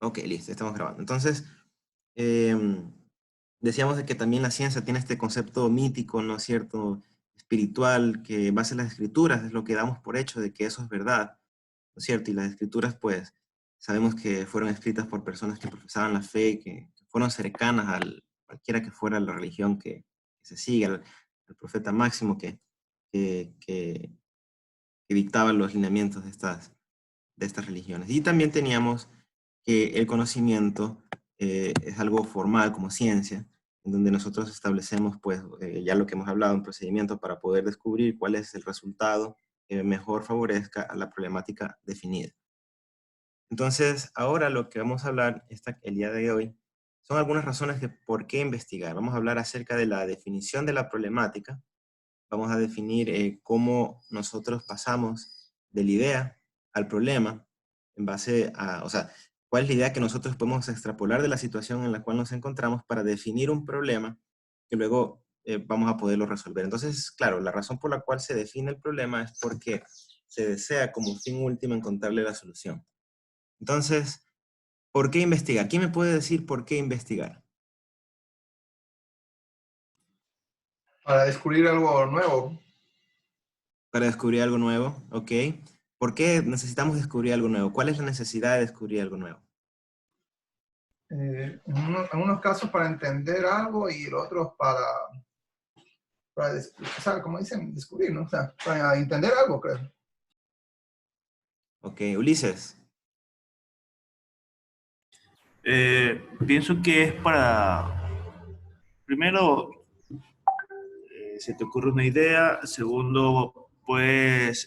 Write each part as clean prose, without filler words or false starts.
Ok, listo, estamos grabando. Entonces, em, decíamos de que también la ciencia tiene este concepto mítico, ¿no es cierto? Espiritual, que en base a las escrituras es lo que damos por hecho de que eso es verdad, ¿no es cierto? Y las escrituras, pues, sabemos que fueron escritas por personas que profesaban la fe, que fueron cercanas al cualquiera que fuera la religión que se sigue, al profeta máximo que, que, que dictaba los lineamientos de estas religiones. Y también teníamos que el conocimiento es algo formal como ciencia, en donde nosotros establecemos, pues, ya lo que hemos hablado, un procedimiento para poder descubrir cuál es el resultado que mejor favorezca a la problemática definida. Entonces, ahora lo que vamos a hablar el día de hoy son algunas razones de por qué investigar. Vamos a hablar acerca de la definición de la problemática, vamos a definir cómo nosotros pasamos de la idea al problema en base a, o sea, cuál es la idea que nosotros podemos extrapolar de la situación en la cual nos encontramos para definir un problema que luego vamos a poderlo resolver. Entonces, claro, la razón por la cual se define el problema es porque se desea como fin último encontrarle la solución. Entonces, ¿por qué investigar? ¿Quién me puede decir por qué investigar? Para descubrir algo nuevo. Para descubrir algo nuevo, ¿ok? ¿Por qué necesitamos descubrir algo nuevo? ¿Cuál es la necesidad de descubrir algo nuevo? En unos casos para entender algo y en otros para o sea, como dicen, descubrir, ¿no? O sea, para entender algo, creo. Ok, Ulises. Pienso que es para, primero, se te ocurre una idea, segundo, puedes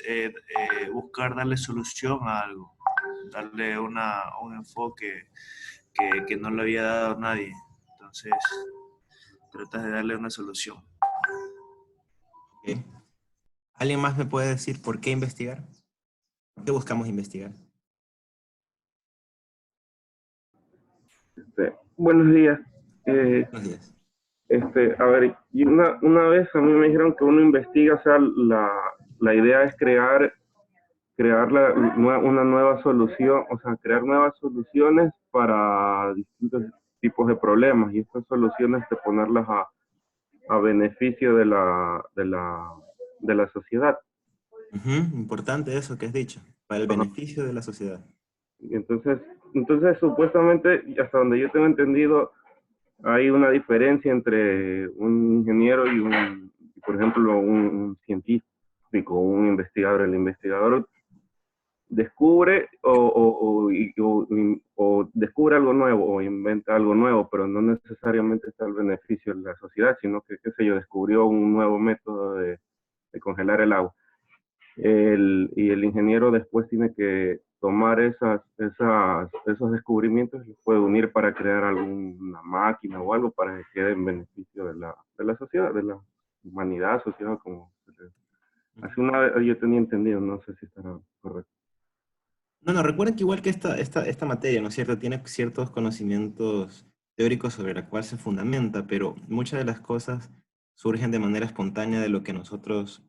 buscar darle solución a algo, darle un enfoque que no le había dado a nadie. Entonces, tratas de darle una solución. Ok. ¿Alguien más me puede decir por qué investigar? ¿Por qué buscamos investigar? Buenos días. Buenos días. A ver, y una vez a mí me dijeron que uno investiga, o sea, la idea es crear una nueva solución, o sea, crear nuevas soluciones para distintos tipos de problemas y estas soluciones de ponerlas a beneficio de la sociedad. Importante eso que has dicho, para el Ajá. beneficio de la sociedad. Y entonces, supuestamente, y hasta donde yo tengo entendido, hay una diferencia entre un ingeniero por ejemplo, un científico, un investigador. El investigador descubre o descubre algo nuevo o inventa algo nuevo, pero no necesariamente está al beneficio de la sociedad, sino que, qué sé yo, descubrió un nuevo método de congelar el agua. Y el ingeniero después tiene que tomar esos descubrimientos y los puede unir para crear alguna máquina o algo para que quede en beneficio de la sociedad, de la humanidad, sociedad, como Ujú. hace una vez yo tenía entendido, no sé si estará correcto. No, no, recuerden que igual que esta materia, ¿no es cierto? Tiene ciertos conocimientos teóricos sobre la cual se fundamenta, pero muchas de las cosas surgen de manera espontánea de lo que nosotros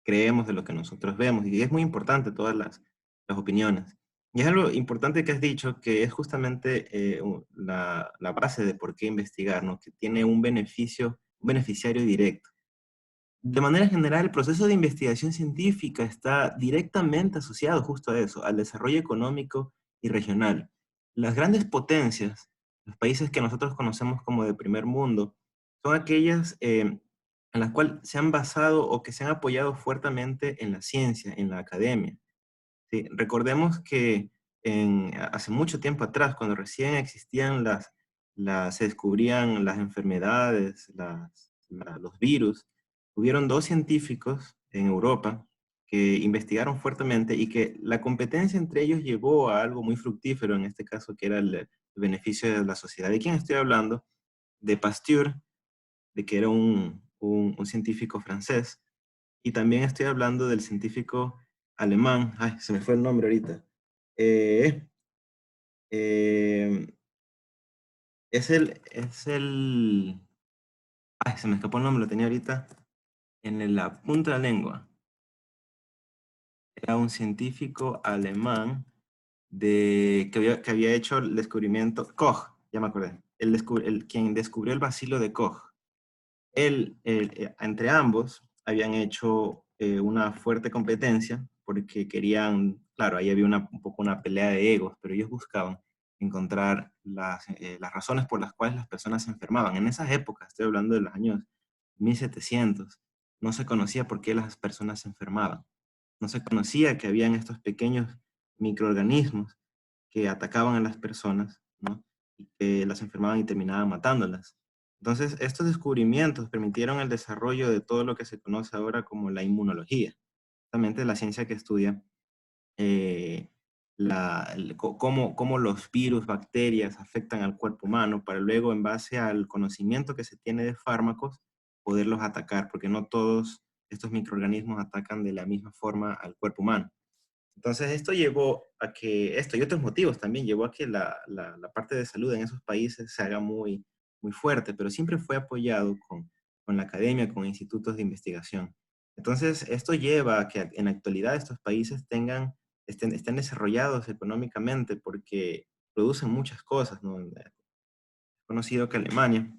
creemos, de lo que nosotros vemos, y es muy importante todas las opiniones. Y es algo importante que has dicho, que es justamente la base de por qué investigar, ¿no? Que tiene un beneficio, un beneficiario directo. De manera general, el proceso de investigación científica está directamente asociado justo a eso, al desarrollo económico y regional. Las grandes potencias, los países que nosotros conocemos como de primer mundo, son aquellas en las cuales se han basado o que se han apoyado fuertemente en la ciencia, en la academia. ¿Sí? Recordemos que hace mucho tiempo atrás, cuando recién existían se descubrían las enfermedades, los virus, hubieron dos científicos en Europa que investigaron fuertemente y que la competencia entre ellos llevó a algo muy fructífero, en este caso, que era el beneficio de la sociedad. ¿De quién estoy hablando? De Pasteur, de que era un científico francés, y también estoy hablando del científico alemán, ay, se me fue el nombre ahorita. Eh, eh, ay, se me escapó el nombre, lo tenía ahorita en la punta de la lengua. Era un científico alemán que había hecho el descubrimiento, Koch, ya me acordé, quien descubrió el bacilo de Koch. Entre ambos habían hecho una fuerte competencia porque querían, claro, ahí había un poco una pelea de egos, pero ellos buscaban encontrar las razones por las cuales las personas se enfermaban. En esas épocas, estoy hablando de los años 1700, no se conocía por qué las personas se enfermaban. No se conocía que habían estos pequeños microorganismos que atacaban a las personas, ¿no? Y que las enfermaban y terminaban matándolas. Entonces, estos descubrimientos permitieron el desarrollo de todo lo que se conoce ahora como la inmunología, justamente la ciencia que estudia eh, cómo los virus, bacterias afectan al cuerpo humano para luego, en base al conocimiento que se tiene de fármacos, poderlos atacar, porque no todos estos microorganismos atacan de la misma forma al cuerpo humano. Entonces, esto llevó a que, esto y otros motivos también, llevó a que la parte de salud en esos países se haga muy fuerte, pero siempre fue apoyado con la academia, con institutos de investigación. Entonces, esto lleva a que en la actualidad estos países estén desarrollados económicamente porque producen muchas cosas, ¿no? Es conocido que Alemania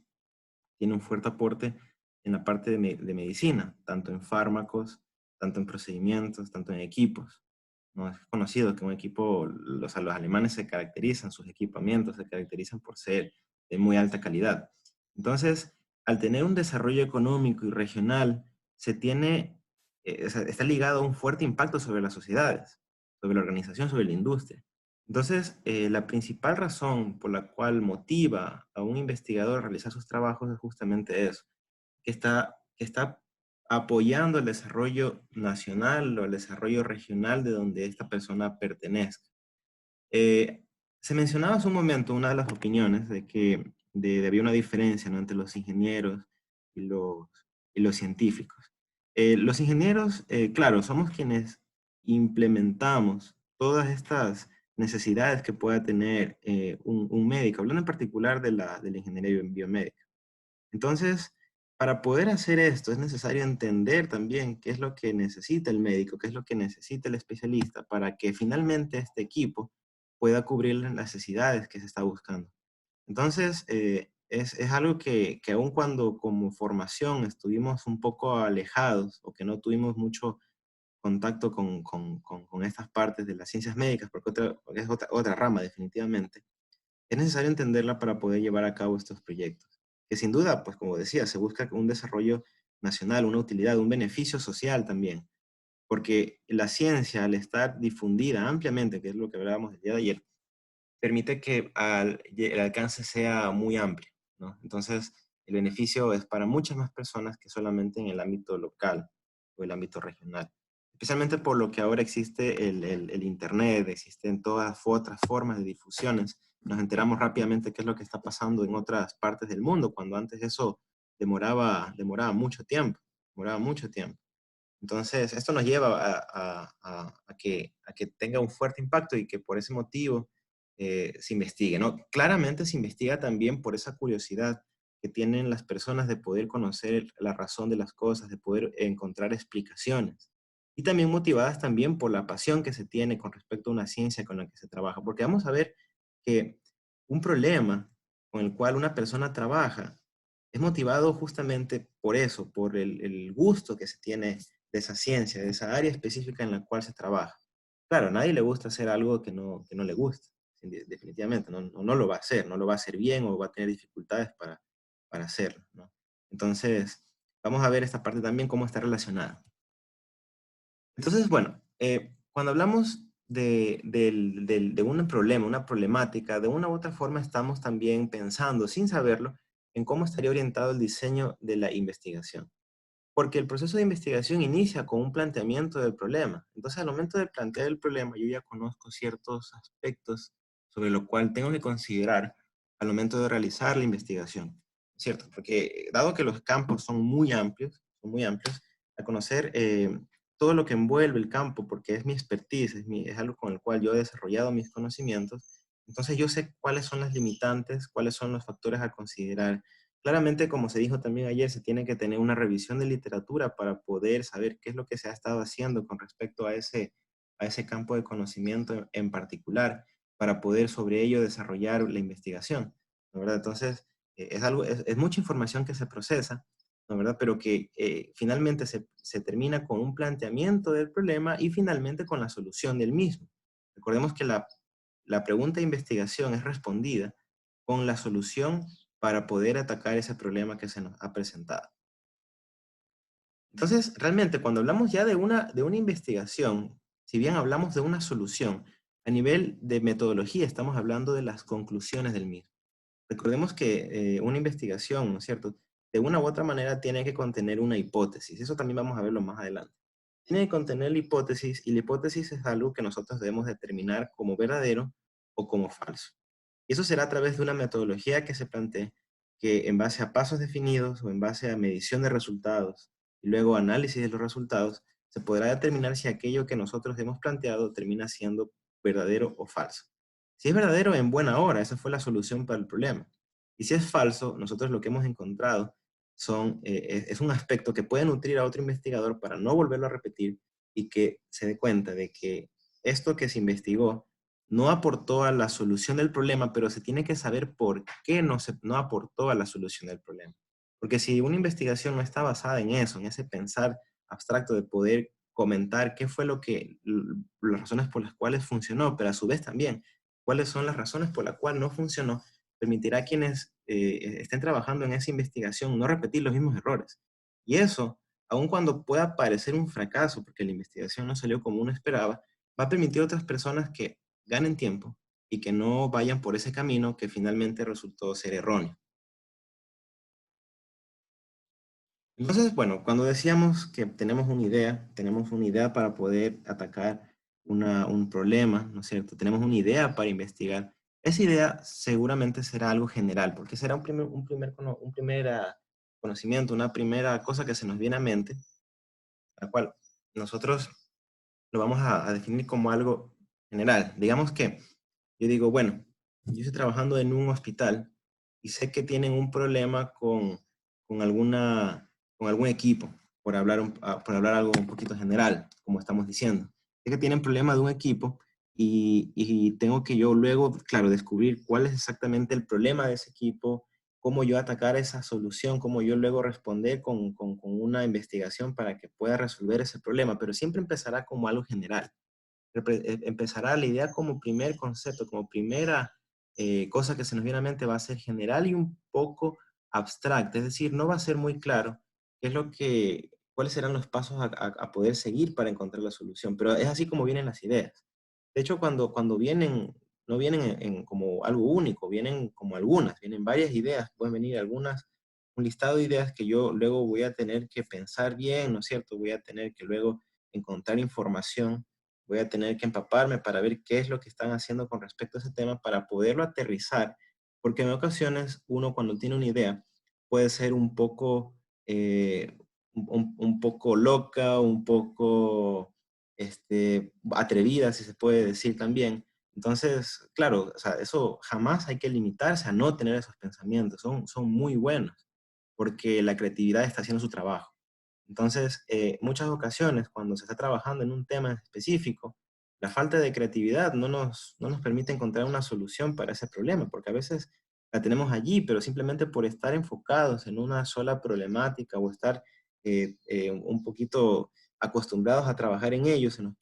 tiene un fuerte aporte en la parte de medicina, tanto en fármacos, tanto en procedimientos, tanto en equipos. No es conocido que un equipo, los alemanes se caracterizan, sus equipamientos se caracterizan por ser de muy alta calidad. Entonces, al tener un desarrollo económico y regional, está ligado a un fuerte impacto sobre las sociedades, sobre la organización, sobre la industria. Entonces, la principal razón por la cual motiva a un investigador a realizar sus trabajos es justamente eso, que está apoyando el desarrollo nacional o el desarrollo regional de donde esta persona pertenezca. Eh, Se mencionaba hace un momento una de las opiniones de que había una diferencia, ¿no?, entre los ingenieros y los científicos. Los ingenieros, claro, somos quienes implementamos todas estas necesidades que pueda tener un médico, hablando en particular de la ingeniería biomédica. Entonces, para poder hacer esto es necesario entender también qué es lo que necesita el médico, qué es lo que necesita el especialista para que finalmente este equipo pueda cubrir las necesidades que se está buscando. Entonces, es algo que aun cuando como formación estuvimos un poco alejados o que no tuvimos mucho contacto con estas partes de las ciencias médicas, porque es otra rama definitivamente, es necesario entenderla para poder llevar a cabo estos proyectos. Que sin duda, pues como decía, se busca un desarrollo nacional, una utilidad, un beneficio social también. Porque la ciencia, al estar difundida ampliamente, que es lo que hablábamos el día de ayer, permite que el alcance sea muy amplio, ¿no? Entonces, el beneficio es para muchas más personas que solamente en el ámbito local o el ámbito regional. Especialmente por lo que ahora existe el Internet, existen todas otras formas de difusiones. Nos enteramos rápidamente qué es lo que está pasando en otras partes del mundo, cuando antes eso demoraba mucho tiempo, demoraba mucho tiempo. Entonces, esto nos lleva a que tenga un fuerte impacto y que por ese motivo se investigue, ¿no? Claramente se investiga también por esa curiosidad que tienen las personas de poder conocer la razón de las cosas, de poder encontrar explicaciones. Y también motivadas también por la pasión que se tiene con respecto a una ciencia con la que se trabaja. Porque vamos a ver que un problema con el cual una persona trabaja es motivado justamente por eso, por el gusto que se tiene de esa ciencia, de esa área específica en la cual se trabaja. Claro, a nadie le gusta hacer algo que no le gusta, definitivamente, no lo va a hacer, no lo va a hacer bien o va a tener dificultades para hacerlo, ¿no? Entonces, vamos a ver esta parte también, cómo está relacionada. Entonces, bueno, cuando hablamos de un problema, una problemática, de una u otra forma estamos también pensando, sin saberlo, en cómo estaría orientado el diseño de la investigación. Porque el proceso de investigación inicia con un planteamiento del problema. Entonces, al momento de plantear el problema, yo ya conozco ciertos aspectos sobre lo cual tengo que considerar al momento de realizar la investigación, ¿cierto? Porque dado que los campos son muy amplios, al conocer todo lo que envuelve el campo, porque es mi expertise, es algo con el cual yo he desarrollado mis conocimientos, entonces yo sé cuáles son las limitantes, cuáles son los factores a considerar. Claramente, como se dijo también ayer, se tiene que tener una revisión de literatura para poder saber qué es lo que se ha estado haciendo con respecto a ese a ese campo de conocimiento en particular para poder sobre ello desarrollar la investigación, ¿no? ¿Verdad? Entonces, es mucha información que se procesa, ¿no? ¿Verdad? Pero que finalmente se termina con un planteamiento del problema y finalmente con la solución del mismo. Recordemos que la pregunta de investigación es respondida con la solución para poder atacar ese problema que se nos ha presentado. Entonces, realmente, cuando hablamos ya de una investigación, si bien hablamos de una solución, a nivel de metodología estamos hablando de las conclusiones del mismo. Recordemos que una investigación, ¿no es cierto?, de una u otra manera tiene que contener una hipótesis. Eso también vamos a verlo más adelante. Tiene que contener la hipótesis, y la hipótesis es algo que nosotros debemos determinar como verdadero o como falso. Y eso será a través de una metodología que se plantee, que en base a pasos definidos o en base a medición de resultados y luego análisis de los resultados, se podrá determinar si aquello que nosotros hemos planteado termina siendo verdadero o falso. Si es verdadero, en buena hora, esa fue la solución para el problema. Y si es falso, nosotros lo que hemos encontrado es un aspecto que puede nutrir a otro investigador para no volverlo a repetir y que se dé cuenta de que esto que se investigó no aportó a la solución del problema, pero se tiene que saber por qué no aportó a la solución del problema. Porque si una investigación no está basada en eso, en ese pensar abstracto de poder comentar qué fue las razones por las cuales funcionó, pero a su vez también cuáles son las razones por las cuales no funcionó, permitirá a quienes estén trabajando en esa investigación no repetir los mismos errores. Y eso, aun cuando pueda parecer un fracaso, porque la investigación no salió como uno esperaba, va a permitir a otras personas que ganen tiempo y que no vayan por ese camino que finalmente resultó ser erróneo. Entonces, bueno, cuando decíamos que tenemos una idea para poder atacar un problema, ¿no es cierto? Tenemos una idea para investigar. Esa idea seguramente será algo general, porque será un primer conocimiento, una primera cosa que se nos viene a mente, la cual nosotros lo vamos a definir como algo general. Digamos que yo digo, bueno, yo estoy trabajando en un hospital y sé que tienen un problema con, alguna, con algún equipo, por hablar algo un poquito general, como estamos diciendo. Sé que tienen problema de un equipo y tengo que yo luego, claro, descubrir cuál es exactamente el problema de ese equipo, cómo yo atacar esa solución, cómo yo luego responder con una investigación para que pueda resolver ese problema, pero siempre empezará como algo general. Empezará la idea como primer concepto, como primera cosa que se nos viene a la mente, va a ser general y un poco abstracta, es decir, no va a ser muy claro qué es cuáles serán los pasos a poder seguir para encontrar la solución, pero es así como vienen las ideas. De hecho, cuando vienen, no vienen como algo único, vienen como algunas, vienen varias ideas, pueden venir algunas, un listado de ideas que yo luego voy a tener que pensar bien, ¿no es cierto? Voy a tener que luego encontrar información, voy a tener que empaparme para ver qué es lo que están haciendo con respecto a ese tema para poderlo aterrizar, porque en ocasiones uno cuando tiene una idea puede ser un poco, un poco loca, un poco atrevida, si se puede decir también. Entonces, claro, o sea, eso jamás hay que limitarse a no tener esos pensamientos, son muy buenos, porque la creatividad está haciendo su trabajo. Entonces, muchas ocasiones, cuando se está trabajando en un tema específico, la falta de creatividad no nos permite encontrar una solución para ese problema, porque a veces la tenemos allí, pero simplemente por estar enfocados en una sola problemática o estar un poquito acostumbrados a trabajar en ello, nos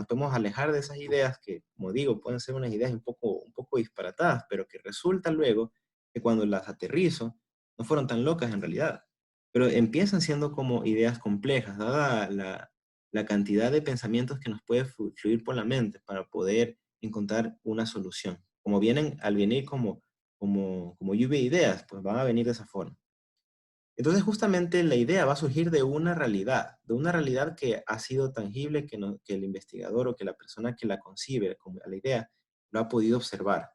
podemos alejar de esas ideas que, como digo, pueden ser unas ideas un poco disparatadas, pero que resulta luego que cuando las aterrizo, no fueron tan locas en realidad, pero empiezan siendo como ideas complejas, dada la cantidad de pensamientos que nos puede fluir por la mente para poder encontrar una solución. Como vienen, al venir como lluvia de ideas, pues van a venir de esa forma. Entonces, justamente la idea va a surgir de una realidad que ha sido tangible, que el investigador o que la persona que la concibe como la idea lo ha podido observar.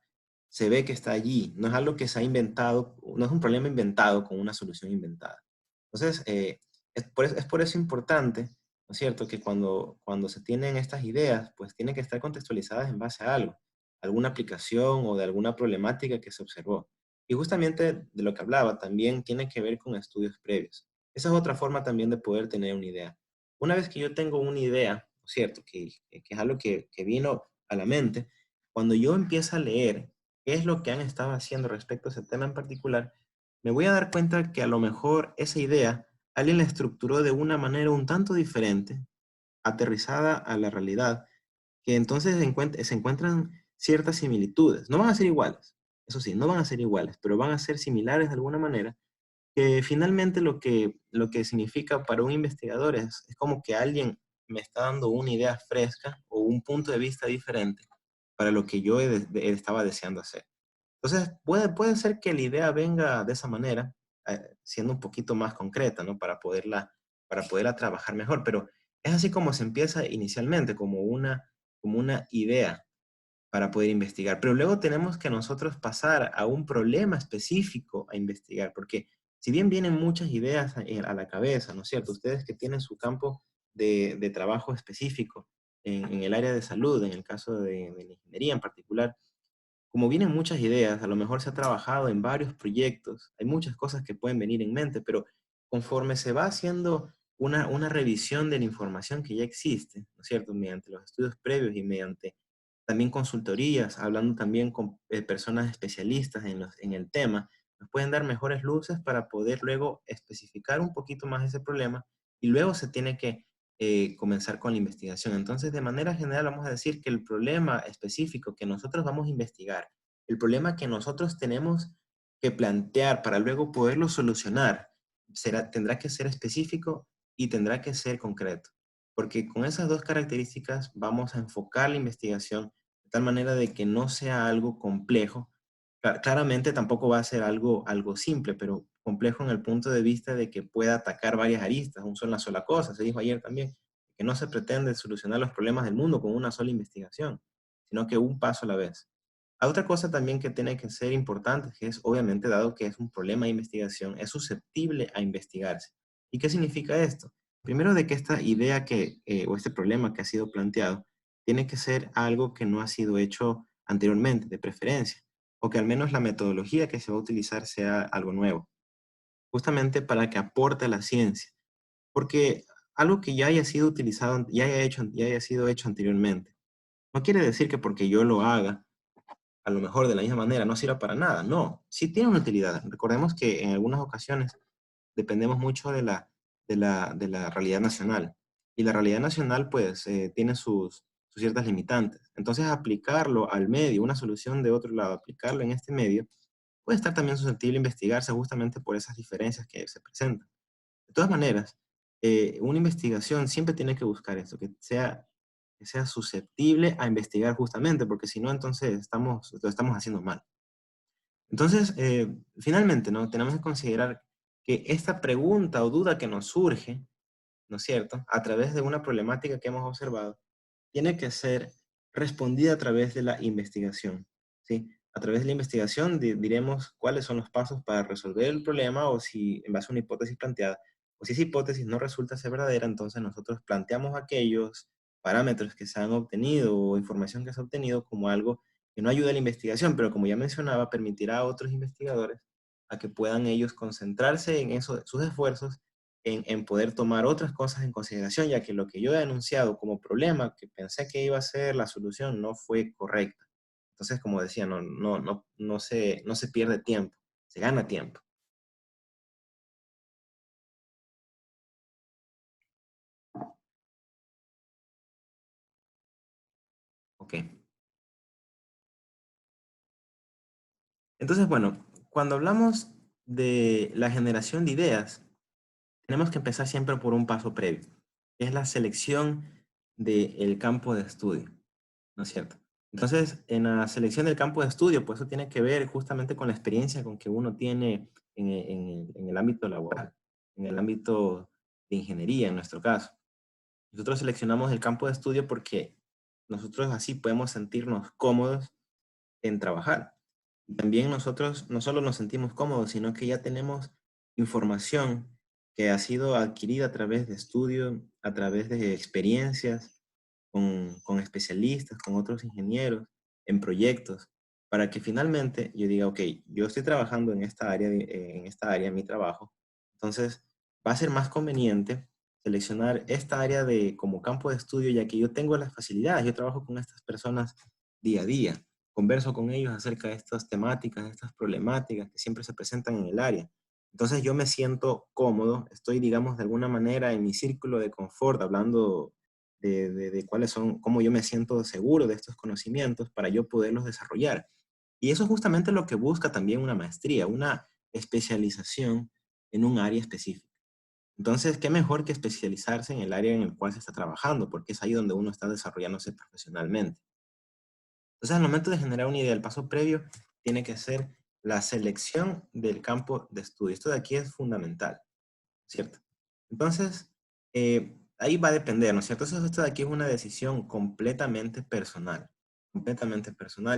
Se ve que está allí, no es algo que se ha inventado, no es un problema inventado con una solución inventada. Entonces, es por eso importante, ¿no es cierto?, que cuando se tienen estas ideas, pues tienen que estar contextualizadas en base a algo, alguna aplicación o de alguna problemática que se observó. Y justamente de lo que hablaba también tiene que ver con estudios previos. Esa es otra forma también de poder tener una idea. Una vez que yo tengo una idea, es cierto? Que es algo que vino a la mente. Cuando yo empiezo a leer qué es lo que han estado haciendo respecto a ese tema en particular, me voy a dar cuenta que a lo mejor esa idea alguien la estructuró de una manera un tanto diferente, aterrizada a la realidad, que entonces se encuentran ciertas similitudes. No van a ser iguales, eso sí, no van a ser iguales, pero van a ser similares de alguna manera, que finalmente lo que significa para un investigador es como que alguien me está dando una idea fresca o un punto de vista diferente para lo que yo estaba deseando hacer. Entonces, puede ser que la idea venga de esa manera, siendo un poquito más concreta, ¿no? Para poderla trabajar mejor, pero es así como se empieza inicialmente, como una idea para poder investigar. Pero luego tenemos que nosotros pasar a un problema específico a investigar, porque si bien vienen muchas ideas a la cabeza, ¿no es cierto? Ustedes que tienen su campo de trabajo específico en el área de salud, en el caso de la ingeniería en particular, como vienen muchas ideas, a lo mejor se ha trabajado en varios proyectos, hay muchas cosas que pueden venir en mente, pero conforme se va haciendo una revisión de la información que ya existe, ¿no es cierto? Mediante los estudios previos y mediante también consultorías, hablando también con personas especialistas en el tema, nos pueden dar mejores luces para poder luego especificar un poquito más ese problema y luego se tiene que comenzar con la investigación. Entonces, de manera general, vamos a decir que el problema específico que nosotros vamos a investigar, el problema que nosotros tenemos que plantear para luego poderlo solucionar, tendrá que ser específico y tendrá que ser concreto. Porque con esas dos características vamos a enfocar la investigación de tal manera de que no sea algo complejo. Claramente tampoco va a ser algo simple, pero complejo en el punto de vista de que pueda atacar varias aristas, una sola cosa. Se dijo ayer también que no se pretende solucionar los problemas del mundo con una sola investigación, sino que un paso a la vez. Hay otra cosa también que tiene que ser importante, que es obviamente, dado que es un problema de investigación, es susceptible a investigarse. ¿Y qué significa esto? Primero, de que esta idea o este problema que ha sido planteado tiene que ser algo que no ha sido hecho anteriormente, de preferencia, o que al menos la metodología que se va a utilizar sea algo nuevo, justamente para que aporte a la ciencia. Porque algo que ya haya sido utilizado, ya haya sido hecho anteriormente, no quiere decir que porque yo lo haga, a lo mejor de la misma manera, no sirva para nada. No, sí tiene una utilidad. Recordemos que en algunas ocasiones dependemos mucho de la realidad nacional. Y la realidad nacional, pues, tiene sus ciertas limitantes. Entonces, aplicarlo al medio, una solución de otro lado, aplicarlo en este medio, puede estar también susceptible a investigarse justamente por esas diferencias que se presentan. De todas maneras, una investigación siempre tiene que buscar esto, que sea susceptible a investigar justamente, porque si no, entonces lo estamos haciendo mal. Entonces, finalmente, ¿no? Tenemos que considerar que esta pregunta o duda que nos surge, ¿no es cierto?, a través de una problemática que hemos observado, tiene que ser respondida a través de la investigación, ¿sí? A través de la investigación diremos cuáles son los pasos para resolver el problema o si, en base a una hipótesis planteada, o si esa hipótesis no resulta ser verdadera, entonces nosotros planteamos aquellos parámetros que se han obtenido o información que se ha obtenido como algo que no ayuda a la investigación, pero como ya mencionaba, permitirá a otros investigadores a que puedan ellos concentrarse en eso, sus esfuerzos en poder tomar otras cosas en consideración, ya que lo que yo he anunciado como problema, que pensé que iba a ser la solución, no fue correcta. Entonces, como decía, no se pierde tiempo, se gana tiempo. Ok. Entonces, bueno, cuando hablamos de la generación de ideas, tenemos que empezar siempre por un paso previo, que es la selección del campo de estudio, ¿no es cierto? Entonces, en la selección del campo de estudio, pues eso tiene que ver justamente con la experiencia con que uno tiene en el ámbito laboral, en el ámbito de ingeniería, en nuestro caso. Nosotros seleccionamos el campo de estudio porque nosotros así podemos sentirnos cómodos en trabajar. Y también nosotros no solo nos sentimos cómodos, sino que ya tenemos información que ha sido adquirida a través de estudio, a través de experiencias con especialistas, con otros ingenieros, en proyectos, para que finalmente yo diga, ok, yo estoy trabajando en esta área, en mi trabajo, entonces va a ser más conveniente seleccionar esta área como campo de estudio, ya que yo tengo las facilidades, yo trabajo con estas personas día a día, converso con ellos acerca de estas temáticas, de estas problemáticas que siempre se presentan en el área. Entonces yo me siento cómodo, estoy, digamos, de alguna manera en mi círculo de confort, hablando de cuáles son, cómo yo me siento seguro de estos conocimientos para yo poderlos desarrollar. Y eso es justamente lo que busca también una maestría, una especialización en un área específica. Entonces, ¿qué mejor que especializarse en el área en el cual se está trabajando? Porque es ahí donde uno está desarrollándose profesionalmente. Entonces, al momento de generar una idea, el paso previo tiene que ser la selección del campo de estudio. Esto de aquí es fundamental, ¿cierto? Entonces, ahí va a depender, ¿no es cierto? Entonces, esto de aquí es una decisión completamente personal,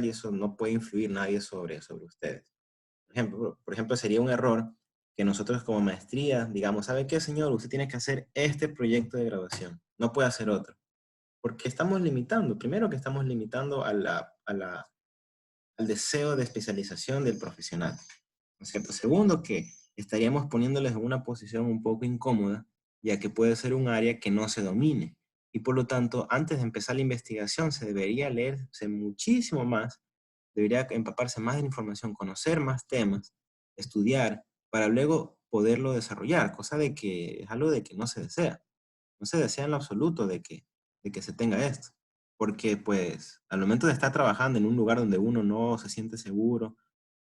y eso no puede influir nadie sobre ustedes. Por ejemplo, sería un error que nosotros como maestría digamos, ¿sabe qué, señor? Usted tiene que hacer este proyecto de graduación, no puede hacer otro. Porque estamos limitando, primero que estamos limitando al deseo de especialización del profesional, ¿no es cierto? Segundo, que estaríamos poniéndoles en una posición un poco incómoda, ya que puede ser un área que no se domine. Y por lo tanto, antes de empezar la investigación, se debería leerse muchísimo más, debería empaparse más de información, conocer más temas, estudiar, para luego poderlo desarrollar, cosa de que es algo de que no se desea. No se desea en lo absoluto de que se tenga esto. Porque pues al momento de estar trabajando en un lugar donde uno no se siente seguro,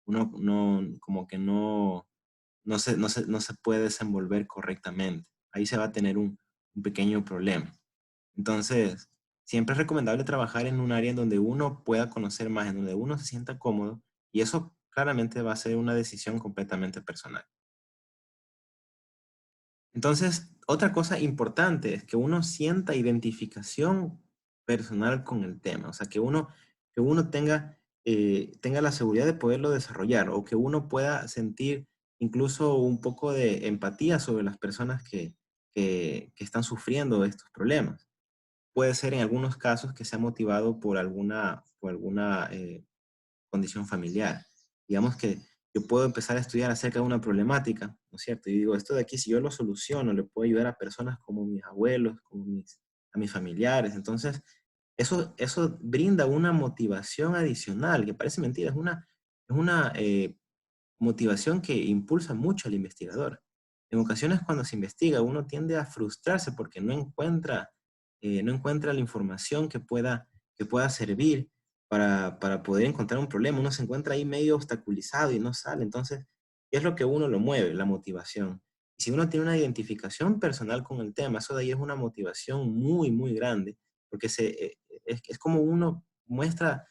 uno no, como que no se puede desenvolver correctamente. Ahí se va a tener un pequeño problema. Entonces, siempre es recomendable trabajar en un área en donde uno pueda conocer más, en donde uno se sienta cómodo, y eso claramente va a ser una decisión completamente personal. Entonces, otra cosa importante es que uno sienta identificación personal con el tema, o sea, que uno tenga la seguridad de poderlo desarrollar, o que uno pueda sentir incluso un poco de empatía sobre las personas que están sufriendo estos problemas. Puede ser en algunos casos que sea motivado por alguna condición familiar. Digamos que yo puedo empezar a estudiar acerca de una problemática, ¿no es cierto? Y digo, esto de aquí, si yo lo soluciono, le puedo ayudar a personas como mis abuelos, a mis familiares. Entonces, eso brinda una motivación adicional, que parece mentira, es una motivación que impulsa mucho al investigador. En ocasiones cuando se investiga, uno tiende a frustrarse porque no encuentra la información que pueda servir para poder encontrar un problema. Uno se encuentra ahí medio obstaculizado y no sale. Entonces, ¿qué es lo que uno lo mueve? La motivación. Y si uno tiene una identificación personal con el tema, eso de ahí es una motivación muy, muy grande, porque es como uno muestra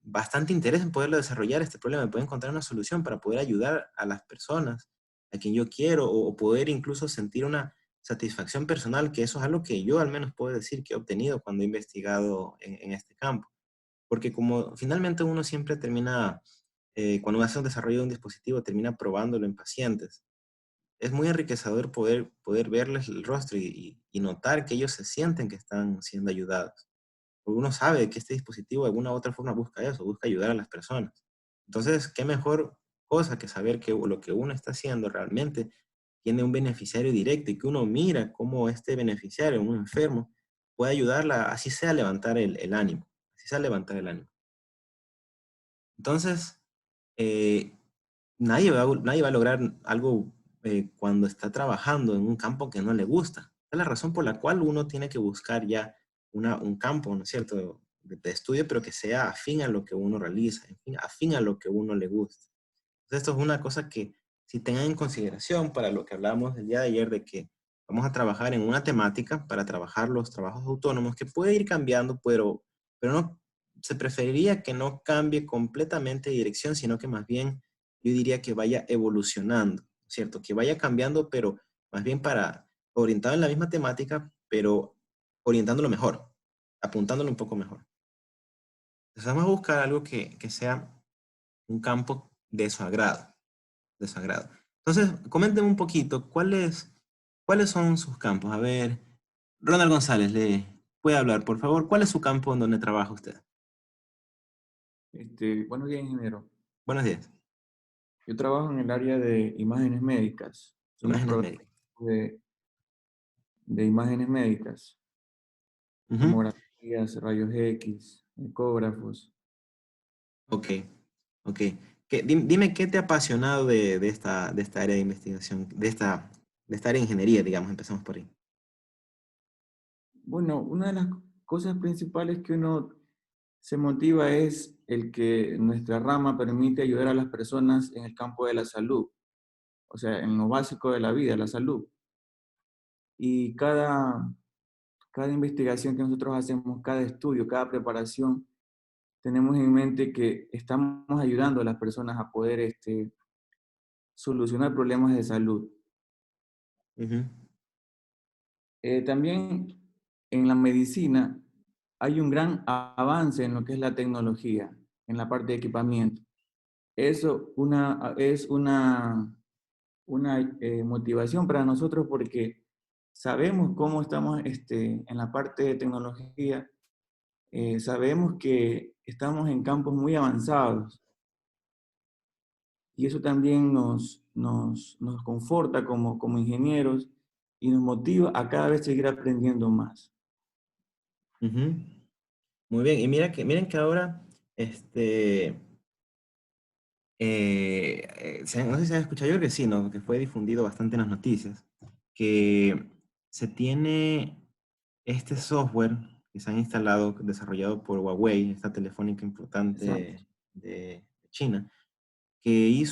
bastante interés en poderlo desarrollar este problema, en poder encontrar una solución para poder ayudar a las personas a quien yo quiero, o poder incluso sentir una satisfacción personal, que eso es algo que yo al menos puedo decir que he obtenido cuando he investigado en este campo. Porque como finalmente uno siempre termina, cuando hace un desarrollo de un dispositivo, termina probándolo en pacientes. Es muy enriquecedor poder verles el rostro y notar que ellos se sienten que están siendo ayudados. Porque uno sabe que este dispositivo de alguna u otra forma busca eso, busca ayudar a las personas. Entonces, qué mejor cosa que saber que lo que uno está haciendo realmente tiene un beneficiario directo, y que uno mira cómo este beneficiario, un enfermo, puede ayudarla, así sea a levantar el ánimo, así sea a levantar el ánimo. Entonces, eh, nadie va a lograr algo cuando está trabajando en un campo que no le gusta. Es la razón por la cual uno tiene que buscar ya un campo, ¿no es cierto?, de estudio, pero que sea afín a lo que uno realiza, en fin, afín a lo que uno le gusta. Entonces, esto es una cosa que si tengan en consideración para lo que hablamos el día de ayer, de que vamos a trabajar en una temática para trabajar los trabajos autónomos, que puede ir cambiando, pero no, se preferiría que no cambie completamente de dirección, sino que más bien yo diría que vaya evolucionando, ¿cierto? Que vaya cambiando, pero más bien orientado en la misma temática, pero orientándolo mejor, apuntándolo un poco mejor. Entonces vamos a buscar algo que sea un campo de su agrado. Entonces, coménteme un poquito, ¿cuáles son sus campos? A ver, Ronald González, ¿le puede hablar, por favor? ¿Cuál es su campo en donde trabaja usted? Buenos días, ingeniero. Buenos días. Yo trabajo en el área de imágenes médicas. Son los Imágenes programas médicas. de, de imágenes médicas, Ujú. tomografías, rayos X, ecógrafos. Ok, ok. Dime qué te ha apasionado de esta área de investigación, de esta área de ingeniería, digamos, empezamos por ahí. Bueno, una de las cosas principales que uno se motiva es el que nuestra rama permite ayudar a las personas en el campo de la salud, o sea, en lo básico de la vida, la salud. Y cada investigación que nosotros hacemos, cada estudio, cada preparación, tenemos en mente que estamos ayudando a las personas a poder solucionar problemas de salud. Ujú, También en la medicina hay un gran avance en lo que es la tecnología, en la parte de equipamiento. Eso es una motivación para nosotros porque sabemos cómo estamos en la parte de tecnología, sabemos que estamos en campos muy avanzados y eso también nos conforta como ingenieros y nos motiva a cada vez seguir aprendiendo más. ujú. Muy bien, y miren que ahora, no sé si han escuchado, yo creo que sí, ¿no? Que fue difundido bastante en las noticias, que se tiene este software que se han instalado, desarrollado por Huawei, esta telefónica Exacto. importante de China, que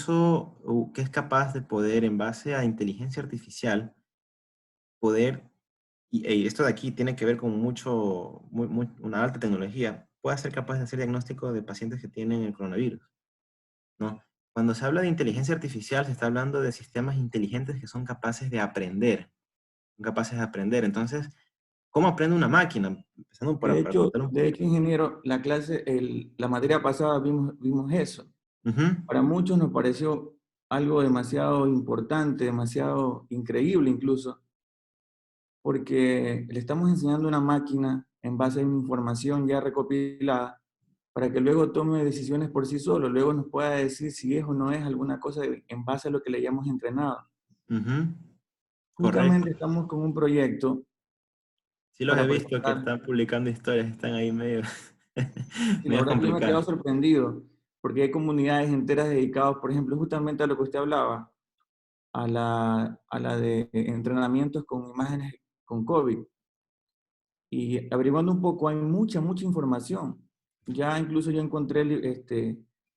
que es capaz de poder, en base a inteligencia artificial, poder, y esto de aquí tiene que ver con una alta tecnología, puede ser capaz de hacer diagnóstico de pacientes que tienen el coronavirus, ¿no? Cuando se habla de inteligencia artificial, se está hablando de sistemas inteligentes que son capaces de aprender, son capaces de aprender. Entonces, ¿cómo aprende una máquina? Empezando para contar un De poquito. hecho, ingeniero, la clase, la materia pasada vimos eso. Ujú, Para muchos nos pareció algo demasiado importante, demasiado increíble incluso, porque le estamos enseñando a una máquina en base a una información ya recopilada para que luego tome decisiones por sí solo, luego nos pueda decir si es o no es alguna cosa en base a lo que le hayamos entrenado. ujú, correcto. Justamente estamos con un proyecto Sí los para he visto que presentar. están publicando historias, están ahí medio, Y la medio verdad que yo me he quedado complicadas. sorprendido, porque hay comunidades enteras dedicadas, por ejemplo, justamente a lo que usted hablaba, a la de entrenamientos con imágenes con COVID. Y averiguando un poco, hay mucha información. Ya incluso yo encontré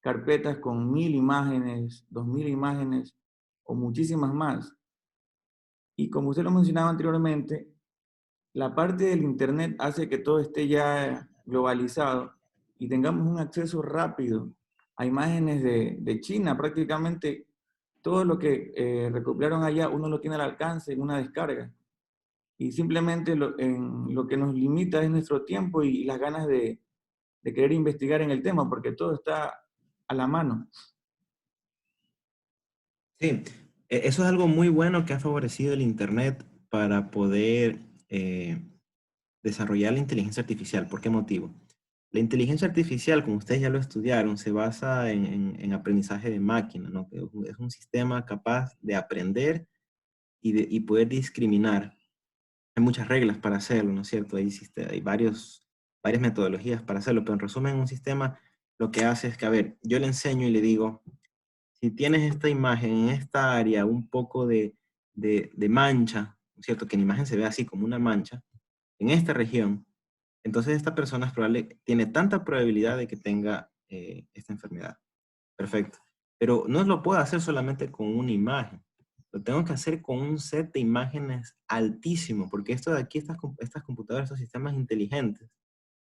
carpetas con 1000 imágenes, 2000 imágenes o muchísimas más. Y como usted lo mencionaba anteriormente, la parte del Internet hace que todo esté ya globalizado y tengamos un acceso rápido a imágenes de China. Prácticamente todo lo que recopilaron allá uno lo tiene al alcance en una descarga. Y simplemente en lo que nos limita es nuestro tiempo y las ganas de querer investigar en el tema, porque todo está a la mano. Sí, eso es algo muy bueno que ha favorecido el Internet para poder desarrollar la inteligencia artificial. ¿Por qué motivo? La inteligencia artificial, como ustedes ya lo estudiaron, se basa en aprendizaje de máquina, ¿no? Que es un sistema capaz de aprender y poder discriminar. Hay muchas reglas para hacerlo, ¿no es cierto? Hay varias metodologías para hacerlo, pero en resumen, un sistema lo que hace es que, a ver, yo le enseño y le digo, si tienes esta imagen en esta área, un poco de mancha, ¿no es cierto? Que en imagen se ve así como una mancha, en esta región, entonces esta persona tiene tanta probabilidad de que tenga esta enfermedad. Perfecto. Pero no lo puedo hacer solamente con una imagen. Lo tengo que hacer con un set de imágenes altísimo, porque esto de aquí, estas computadoras, estos sistemas inteligentes,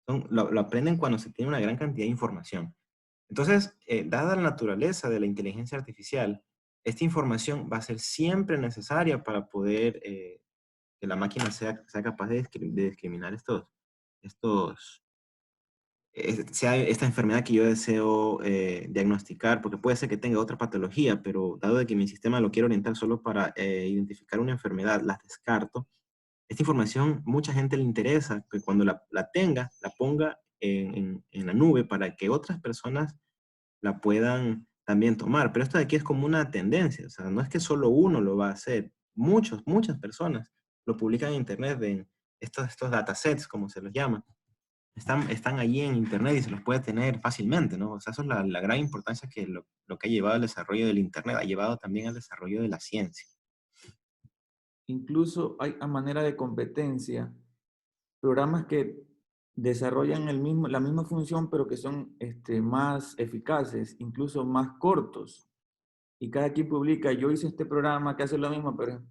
lo aprenden cuando se tiene una gran cantidad de información. Entonces, dada la naturaleza de la inteligencia artificial, esta información va a ser siempre necesaria para poder que la máquina sea capaz de discriminar estos, sea esta enfermedad que yo deseo diagnosticar, porque puede ser que tenga otra patología, pero dado de que mi sistema lo quiere orientar solo para identificar una enfermedad, las descarto. Esta información mucha gente le interesa que cuando la tenga, la ponga en la nube para que otras personas la puedan también tomar. Pero esto de aquí es como una tendencia, o sea, no es que solo uno lo va a hacer, muchas personas lo publican en Internet, en estos datasets, como se los llama. Están allí en Internet y se los puede tener fácilmente, ¿no? O sea, eso es la gran importancia que lo que ha llevado al desarrollo del Internet, ha llevado también al desarrollo de la ciencia. Incluso hay a manera de competencia programas que desarrollan la misma función, pero que son más eficaces, incluso más cortos. Y cada quien publica, yo hice este programa que hace lo mismo, pero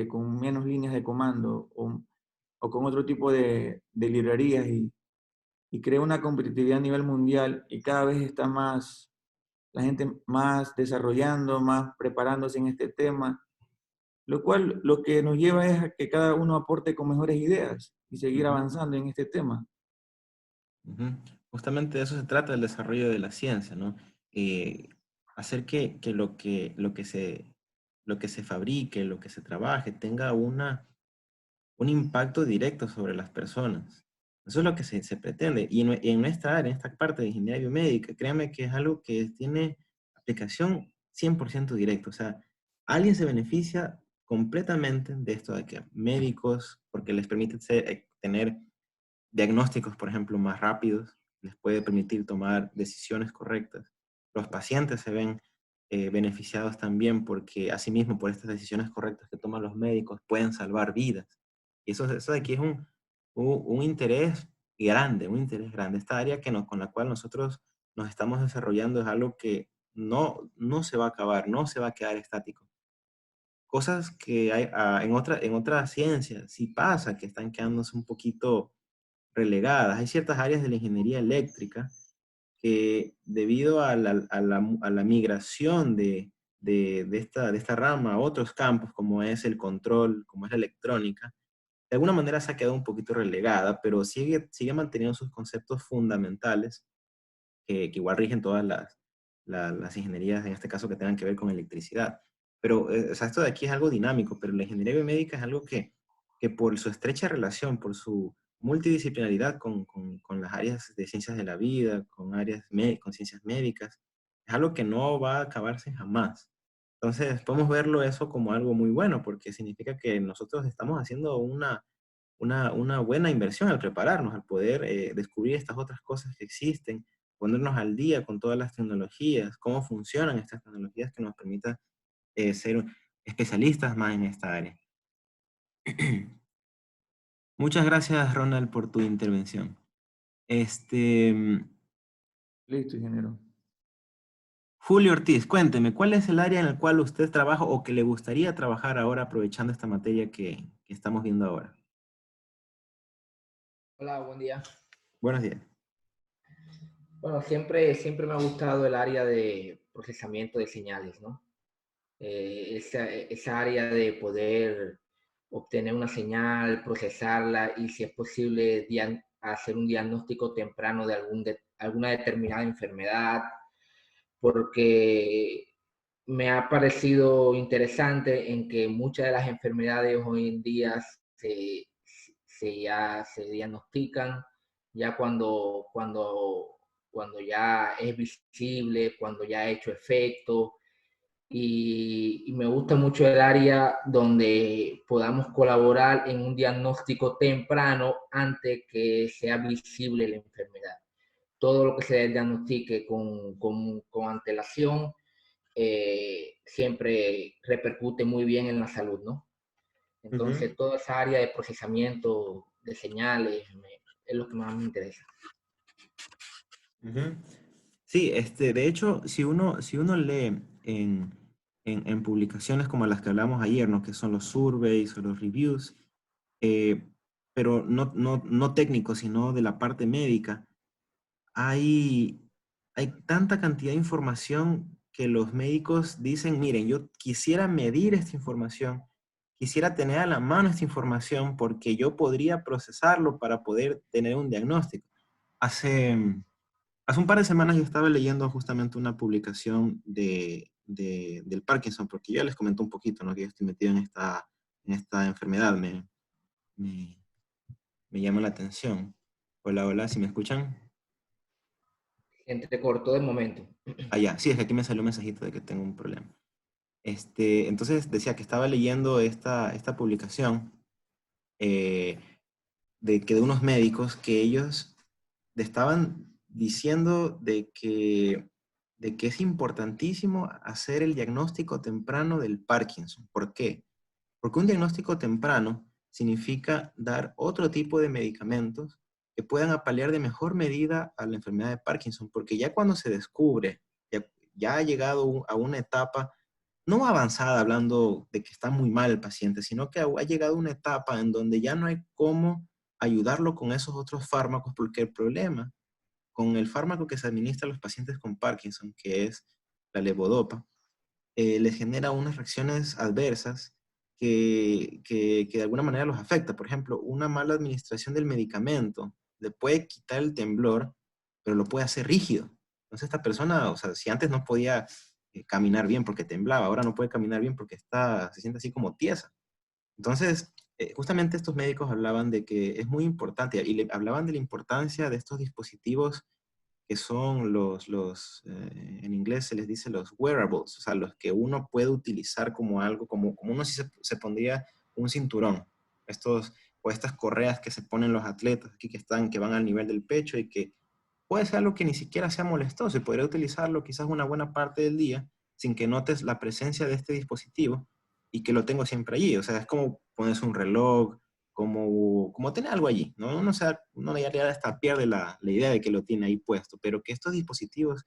con menos líneas de comando o con otro tipo de librerías y crea una competitividad a nivel mundial y cada vez está más, la gente más desarrollando, más preparándose en este tema, lo cual lo que nos lleva es a que cada uno aporte con mejores ideas y seguir avanzando en este tema. Justamente de eso se trata el desarrollo de la ciencia, ¿no? Hacer que lo que se fabrique, lo que se trabaje, tenga un impacto directo sobre las personas. Eso es lo que se pretende. Y en nuestra área, en esta parte de ingeniería biomédica, créanme que es algo que tiene aplicación 100% directa. O sea, alguien se beneficia completamente de esto de que médicos, porque les permite tener diagnósticos, por ejemplo, más rápidos, les puede permitir tomar decisiones correctas. Los pacientes se ven beneficiados también porque, asimismo, por estas decisiones correctas que toman los médicos, pueden salvar vidas. Y eso de aquí es un interés grande, un interés grande. Esta área con la cual nosotros nos estamos desarrollando es algo que no se va a acabar, no se va a quedar estático. Cosas que hay en otras ciencias sí pasa, que están quedándose un poquito relegadas. Hay ciertas áreas de la ingeniería eléctrica que debido a la migración de esta rama a otros campos, como es el control, como es la electrónica, de alguna manera se ha quedado un poquito relegada, pero sigue manteniendo sus conceptos fundamentales que igual rigen todas las ingenierías, en este caso que tengan que ver con electricidad. Pero, o sea, esto de aquí es algo dinámico, pero la ingeniería biomédica es algo que por su estrecha relación, por su multidisciplinaridad con las áreas de ciencias de la vida, con ciencias médicas, es algo que no va a acabarse jamás. Entonces, podemos verlo eso como algo muy bueno, porque significa que nosotros estamos haciendo una buena inversión al prepararnos, al poder descubrir estas otras cosas que existen, ponernos al día con todas las tecnologías, cómo funcionan estas tecnologías que nos permitan ser especialistas más en esta área. Muchas gracias, Ronald, por tu intervención. Listo, ingeniero. Julio Ortiz, cuénteme, ¿cuál es el área en la cual usted trabaja o que le gustaría trabajar ahora aprovechando esta materia que estamos viendo ahora? Hola, buen día. Buenos días. Bueno, siempre me ha gustado el área de procesamiento de señales, ¿no? Esa área de poder obtener una señal, procesarla y, si es posible, hacer un diagnóstico temprano de alguna determinada enfermedad, porque me ha parecido interesante en que muchas de las enfermedades hoy en día ya se diagnostican ya cuando ya es visible, cuando ya ha hecho efecto. Y me gusta mucho el área donde podamos colaborar en un diagnóstico temprano antes que sea visible la enfermedad. Todo lo que se diagnostique con antelación siempre repercute muy bien en la salud, ¿no? Entonces, toda esa área de procesamiento de señales es lo que más me interesa. Sí, de hecho, si uno lee en publicaciones como las que hablamos ayer, ¿no? Que son los surveys o los reviews, pero no técnicos, sino de la parte médica, hay tanta cantidad de información que los médicos dicen, miren, yo quisiera medir esta información, quisiera tener a la mano esta información porque yo podría procesarlo para poder tener un diagnóstico. Hace un par de semanas yo estaba leyendo justamente una publicación del Parkinson, porque yo ya les comenté un poquito, ¿no? Que yo estoy metido en esta enfermedad, me llama la atención. Hola, hola, ¿sí me escuchan? Entrecortó de momento. Ah, ya, sí, es que aquí me salió un mensajito de que tengo un problema. Entonces decía que estaba leyendo esta publicación de unos médicos que ellos estaban diciendo de que es importantísimo hacer el diagnóstico temprano del Parkinson. ¿Por qué? Porque un diagnóstico temprano significa dar otro tipo de medicamentos que puedan apalear de mejor medida a la enfermedad de Parkinson, porque ya cuando se descubre, ya ha llegado a una etapa no avanzada, hablando de que está muy mal el paciente, sino que ha llegado a una etapa en donde ya no hay cómo ayudarlo con esos otros fármacos, porque el problema con el fármaco que se administra a los pacientes con Parkinson, que es la levodopa, les genera unas reacciones adversas que de alguna manera los afecta. Por ejemplo, una mala administración del medicamento le puede quitar el temblor, pero lo puede hacer rígido. Entonces esta persona, o sea, si antes no podía caminar bien porque temblaba, ahora no puede caminar bien porque se siente así como tiesa. Entonces, justamente estos médicos hablaban de que es muy importante y hablaban de la importancia de estos dispositivos que son en inglés se les dice los wearables, o sea, los que uno puede utilizar como algo, como uno si se pondría un cinturón, o estas correas que se ponen los atletas aquí que van al nivel del pecho y que puede ser algo que ni siquiera sea molestoso y podría utilizarlo quizás una buena parte del día sin que notes la presencia de este dispositivo y que lo tengo siempre allí. O sea, es como ponerse un reloj, como tener algo allí, ¿no? Uno ya hasta pierde la idea de que lo tiene ahí puesto, pero que estos dispositivos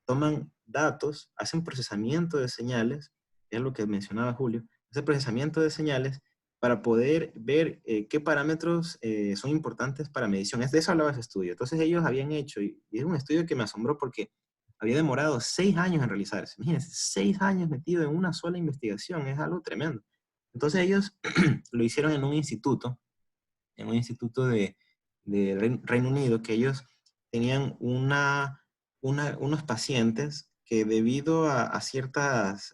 toman datos, hacen procesamiento de señales, es lo que mencionaba Julio, hace procesamiento de señales para poder ver qué parámetros son importantes para medición. De eso hablaba ese estudio. Entonces ellos habían hecho, y es un estudio que me asombró porque había demorado 6 años en realizarse. Imagínense, 6 años metido en una sola investigación, es algo tremendo. Entonces ellos lo hicieron en un instituto de Reino Unido, que ellos tenían unos pacientes que debido a ciertos,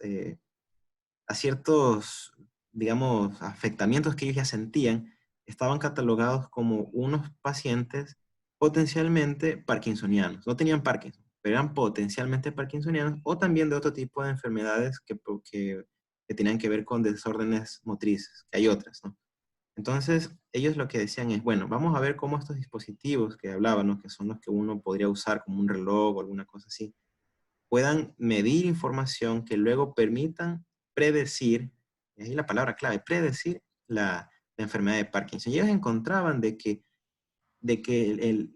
digamos, afectamientos que ellos ya sentían, estaban catalogados como unos pacientes potencialmente parkinsonianos. No tenían Parkinson, pero eran potencialmente parkinsonianos o también de otro tipo de enfermedades que tenían que ver con desórdenes motrices, que hay otras, ¿no? Entonces, ellos lo que decían es, bueno, vamos a ver cómo estos dispositivos que hablaban, ¿no? Que son los que uno podría usar como un reloj o alguna cosa así, puedan medir información que luego permitan predecir, y ahí la palabra clave, predecir la enfermedad de Parkinson. Y ellos encontraban de que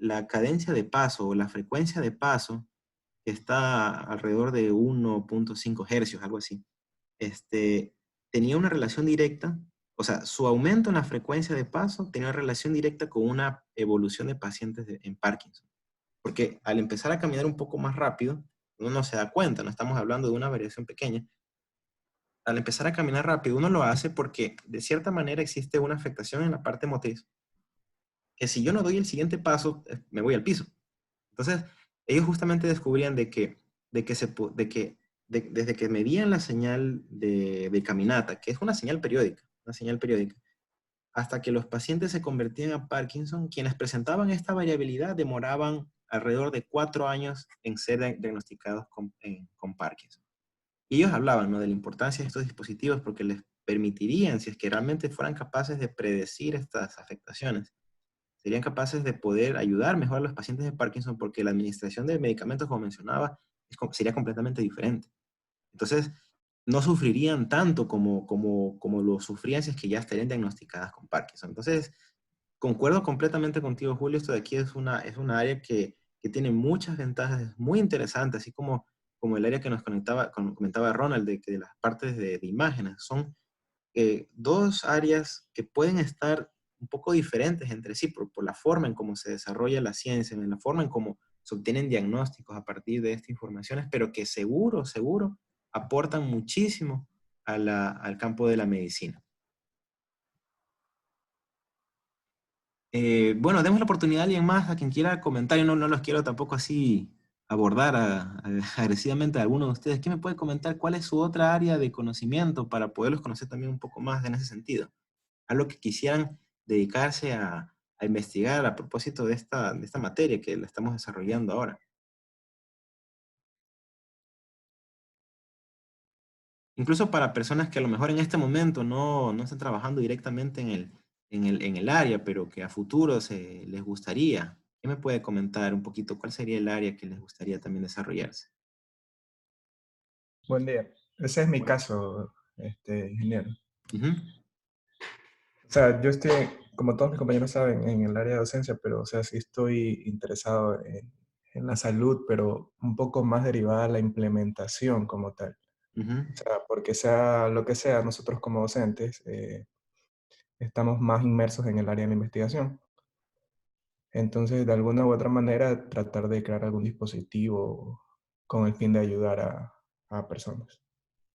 la cadencia de paso o la frecuencia de paso, que está alrededor de 1.5 hercios, algo así, tenía una relación directa, o sea, su aumento en la frecuencia de paso tenía una relación directa con una evolución de pacientes en Parkinson. Porque al empezar a caminar un poco más rápido, uno no se da cuenta, no estamos hablando de una variación pequeña. Al empezar a caminar rápido, uno lo hace porque de cierta manera existe una afectación en la parte motriz, que si yo no doy el siguiente paso, me voy al piso. Entonces, ellos justamente descubrían desde que medían la señal de caminata, que es una señal periódica, hasta que los pacientes se convertían a Parkinson, quienes presentaban esta variabilidad demoraban alrededor de 4 años en ser diagnosticados con Parkinson. Y ellos hablaban, ¿no?, de la importancia de estos dispositivos porque les permitirían, si es que realmente fueran capaces de predecir estas afectaciones, serían capaces de poder ayudar mejor a los pacientes de Parkinson porque la administración de medicamentos, como mencionaba, sería completamente diferente. Entonces, no sufrirían tanto como lo sufrían si es que ya estarían diagnosticadas con Parkinson. Entonces, concuerdo completamente contigo, Julio. Esto de aquí es una área que tiene muchas ventajas, es muy interesante, así como el área que nos comentaba Ronald, de las partes de imágenes. Son dos áreas que pueden estar un poco diferentes entre sí por la forma en cómo se desarrolla la ciencia, en la forma en cómo se obtienen diagnósticos a partir de estas informaciones, pero que seguro aportan muchísimo al campo de la medicina. Bueno, demos la oportunidad a alguien más, a quien quiera comentar. Yo no los quiero tampoco así abordar agresivamente a alguno de ustedes. ¿Quién me puede comentar cuál es su otra área de conocimiento para poderlos conocer también un poco más en ese sentido? Algo que quisieran dedicarse a investigar a propósito de esta materia que la estamos desarrollando ahora. incluso para personas que a lo mejor en este momento no están trabajando directamente en el área, pero que a futuro les gustaría. ¿Qué me puede comentar un poquito? ¿Cuál sería el área que les gustaría también desarrollarse? Buen día. Ese es mi caso, ingeniero. Ujú, O sea, yo estoy, como todos mis compañeros saben, en el área de docencia, pero, o sea, sí estoy interesado en la salud, pero un poco más derivada a la implementación como tal. ujú, O sea, porque sea lo que sea, nosotros como docentes estamos más inmersos en el área de la investigación. Entonces, de alguna u otra manera, tratar de crear algún dispositivo con el fin de ayudar a personas.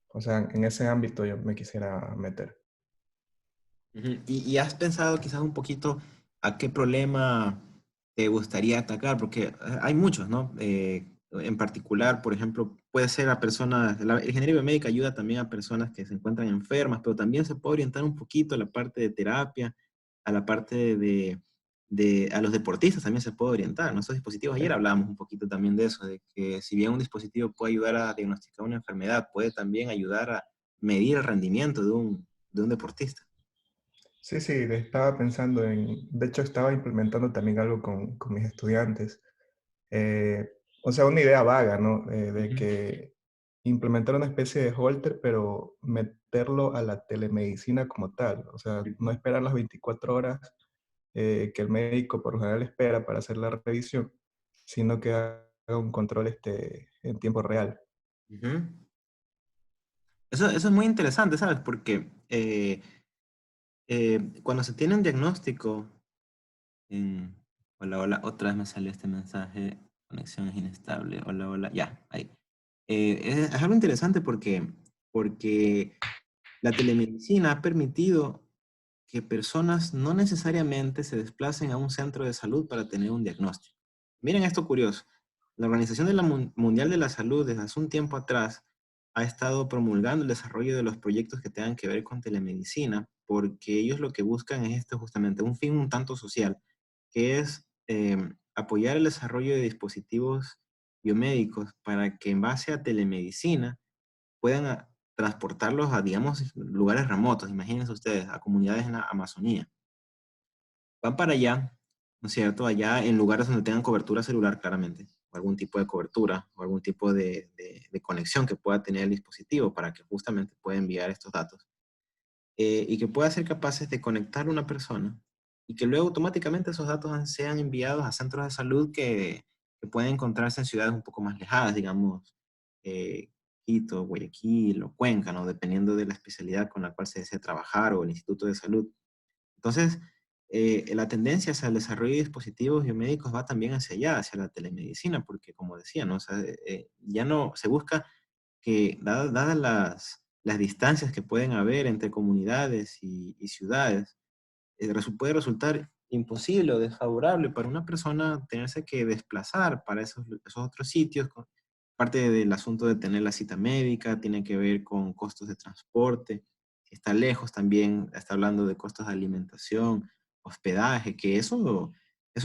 O sea, en ese ámbito yo me quisiera meter. ujú. ¿Y has pensado quizás un poquito a qué problema te gustaría atacar? Porque hay muchos, ¿no? En particular, por ejemplo, puede ser a personas, la ingeniería biomédica ayuda también a personas que se encuentran enfermas, pero también se puede orientar un poquito a la parte de terapia, a la parte a los deportistas también se puede orientar, ¿no? Esos dispositivos, ayer hablábamos un poquito también de eso, de que si bien un dispositivo puede ayudar a diagnosticar una enfermedad, puede también ayudar a medir el rendimiento de un deportista. Sí, sí, estaba pensando de hecho estaba implementando también algo con mis estudiantes. Eh, o sea, una idea vaga, ¿no? De Ujú, que implementar una especie de holter, pero meterlo a la telemedicina como tal. O sea, no esperar las 24 horas que el médico por lo general espera para hacer la revisión, sino que haga un control en tiempo real. ujú. Eso es muy interesante, ¿sabes? Porque cuando se tiene un diagnóstico, hola, hola, otra vez me salió este mensaje, conexión es inestable, hola, hola, ya, ahí. Es algo interesante porque la telemedicina ha permitido que personas no necesariamente se desplacen a un centro de salud para tener un diagnóstico. Miren esto curioso. La Organización de la Mundial de la Salud desde hace un tiempo atrás ha estado promulgando el desarrollo de los proyectos que tengan que ver con telemedicina, porque ellos lo que buscan es esto justamente, un fin un tanto social, que es apoyar el desarrollo de dispositivos biomédicos para que en base a telemedicina puedan transportarlos a, digamos, lugares remotos, imagínense ustedes, a comunidades en la Amazonía. Van para allá, ¿no es cierto? Allá en lugares donde tengan cobertura celular, claramente, o algún tipo de cobertura, o algún tipo de conexión que pueda tener el dispositivo para que justamente pueda enviar estos datos. Y que pueda ser capaces de conectar a una persona y que luego automáticamente esos datos sean enviados a centros de salud que pueden encontrarse en ciudades un poco más lejanas, digamos, eh, Quito, Guayaquil o Cuenca, ¿no? Dependiendo de la especialidad con la cual se desee trabajar o el instituto de salud. Entonces, la tendencia hacia el desarrollo de dispositivos biomédicos va también hacia allá, hacia la telemedicina, porque como decía, ¿no? O sea, ya no se busca que, dadas las distancias que pueden haber entre comunidades y ciudades, puede resultar imposible o desfavorable para una persona tenerse que desplazar para esos otros sitios. Parte del asunto de tener la cita médica tiene que ver con costos de transporte. Si está lejos también está hablando de costos de alimentación, hospedaje, que eso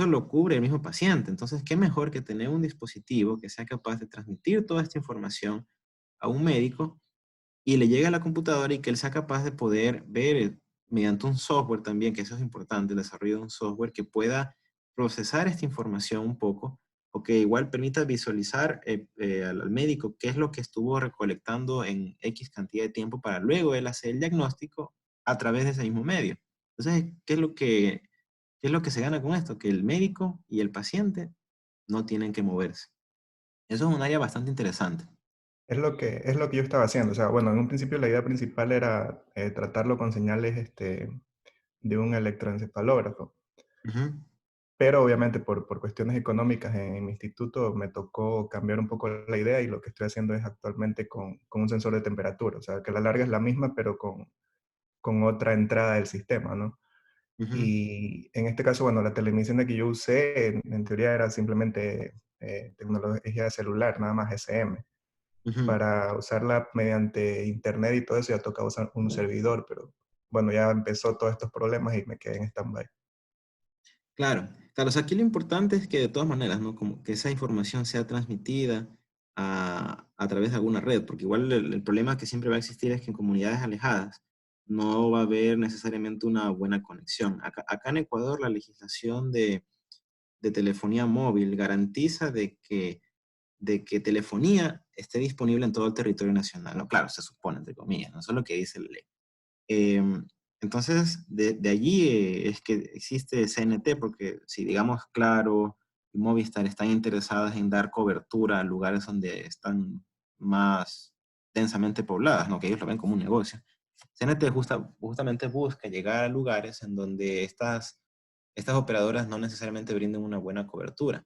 lo cubre el mismo paciente. Entonces, ¿qué mejor que tener un dispositivo que sea capaz de transmitir toda esta información a un médico y le llegue a la computadora y que él sea capaz de poder ver mediante un software también, que eso es importante, el desarrollo de un software que pueda procesar esta información un poco o que igual permita visualizar al médico qué es lo que estuvo recolectando en X cantidad de tiempo para luego él hacer el diagnóstico a través de ese mismo medio. Entonces, qué es lo que se gana con esto? Que el médico y el paciente no tienen que moverse. Eso es un área bastante interesante. Es lo que yo estaba haciendo. O sea, bueno, en un principio la idea principal era tratarlo con señales de un electroencefalógrafo. Ujú, Pero obviamente por cuestiones económicas en mi instituto me tocó cambiar un poco la idea y lo que estoy haciendo es actualmente con un sensor de temperatura. O sea, que la larga es la misma, pero con otra entrada del sistema, ¿no? ujú, Y en este caso, bueno, la telemedicina que yo usé en teoría era simplemente tecnología de celular, nada más SM. ujú. Para usarla mediante internet y todo eso ya tocaba usar un servidor, pero bueno, ya empezó todos estos problemas y me quedé en stand-by. Claro, claro, o sea, aquí lo importante es que de todas maneras, ¿no? Como que esa información sea transmitida a través de alguna red, porque igual el problema que siempre va a existir es que en comunidades alejadas no va a haber necesariamente una buena conexión. Acá en Ecuador la legislación de telefonía móvil garantiza de que telefonía esté disponible en todo el territorio nacional. No, claro, se supone, entre comillas, no eso es lo que dice la ley. Entonces, de allí es que existe CNT, porque si digamos Claro y Movistar están interesadas en dar cobertura a lugares donde están más densamente pobladas, ¿no? Que ellos lo ven como un negocio. CNT justamente busca llegar a lugares en donde estas operadoras no necesariamente brinden una buena cobertura.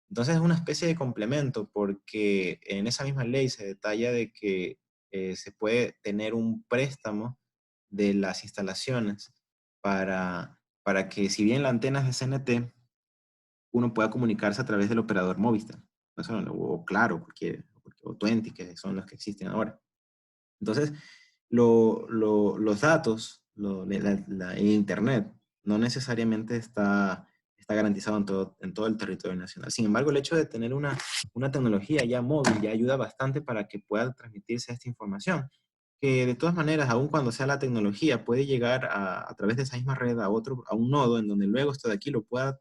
Entonces es una especie de complemento porque en esa misma ley se detalla de que se puede tener un préstamo de las instalaciones para que si bien la antena es de CNT, uno pueda comunicarse a través del operador Movistar, o Claro, o Tuenti, que son los que existen ahora. Entonces, los datos, el Internet, no necesariamente está garantizado en todo el territorio nacional. Sin embargo, el hecho de tener una tecnología ya móvil ya ayuda bastante para que pueda transmitirse esta información, que de todas maneras, aun cuando sea la tecnología, puede llegar a través de esa misma red a un nodo en donde luego esto de aquí lo pueda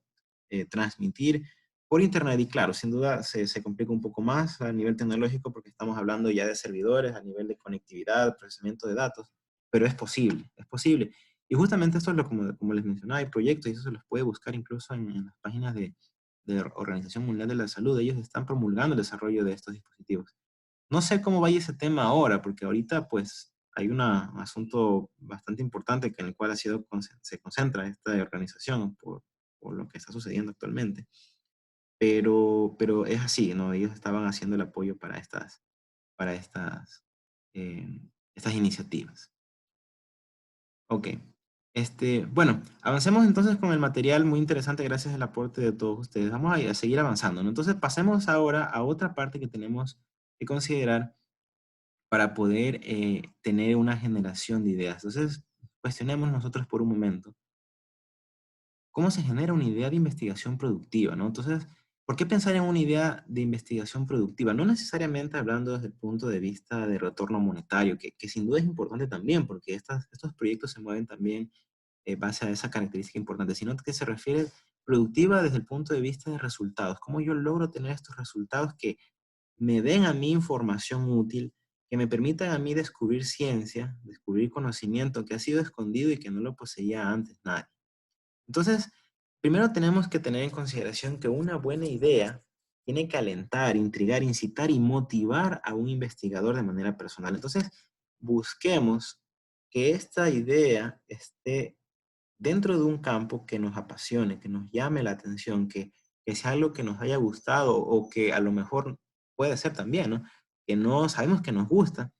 transmitir por Internet. Y claro, sin duda se complica un poco más a nivel tecnológico porque estamos hablando ya de servidores, a nivel de conectividad, procesamiento de datos, pero es posible, es posible. Y justamente esto es lo como les mencionaba, hay proyectos y eso se los puede buscar incluso en las páginas de la Organización Mundial de la Salud. Ellos están promulgando el desarrollo de estos dispositivos. No sé cómo vaya ese tema ahora, porque ahorita pues hay un asunto bastante importante en el cual se concentra esta organización por lo que está sucediendo actualmente. Pero es así, ¿no? Ellos estaban haciendo el apoyo para eh, estas iniciativas. Ok. Bueno, avancemos entonces con el material muy interesante gracias al aporte de todos ustedes. Vamos a seguir avanzando, ¿no? Entonces pasemos ahora a otra parte que tenemos que considerar para poder tener una generación de ideas. Entonces, cuestionemos nosotros por un momento. ¿Cómo se genera una idea de investigación productiva, ¿no? Entonces, ¿por qué pensar en una idea de investigación productiva? No necesariamente hablando desde el punto de vista de retorno monetario, que sin duda es importante también, porque estos proyectos se mueven también base a esa característica importante, sino que se refiere productiva desde el punto de vista de resultados. ¿Cómo yo logro tener estos resultados que me den a mí información útil, que me permitan a mí descubrir ciencia, descubrir conocimiento que ha sido escondido y que no lo poseía antes nadie? Entonces, primero tenemos que tener en consideración que una buena idea tiene que alentar, intrigar, incitar y motivar a un investigador de manera personal. Entonces, busquemos que esta idea esté dentro de un campo que nos apasione, que nos llame la atención, que sea algo que nos haya gustado o que a lo mejor puede ser también, ¿no? Que no sabemos que nos gusta,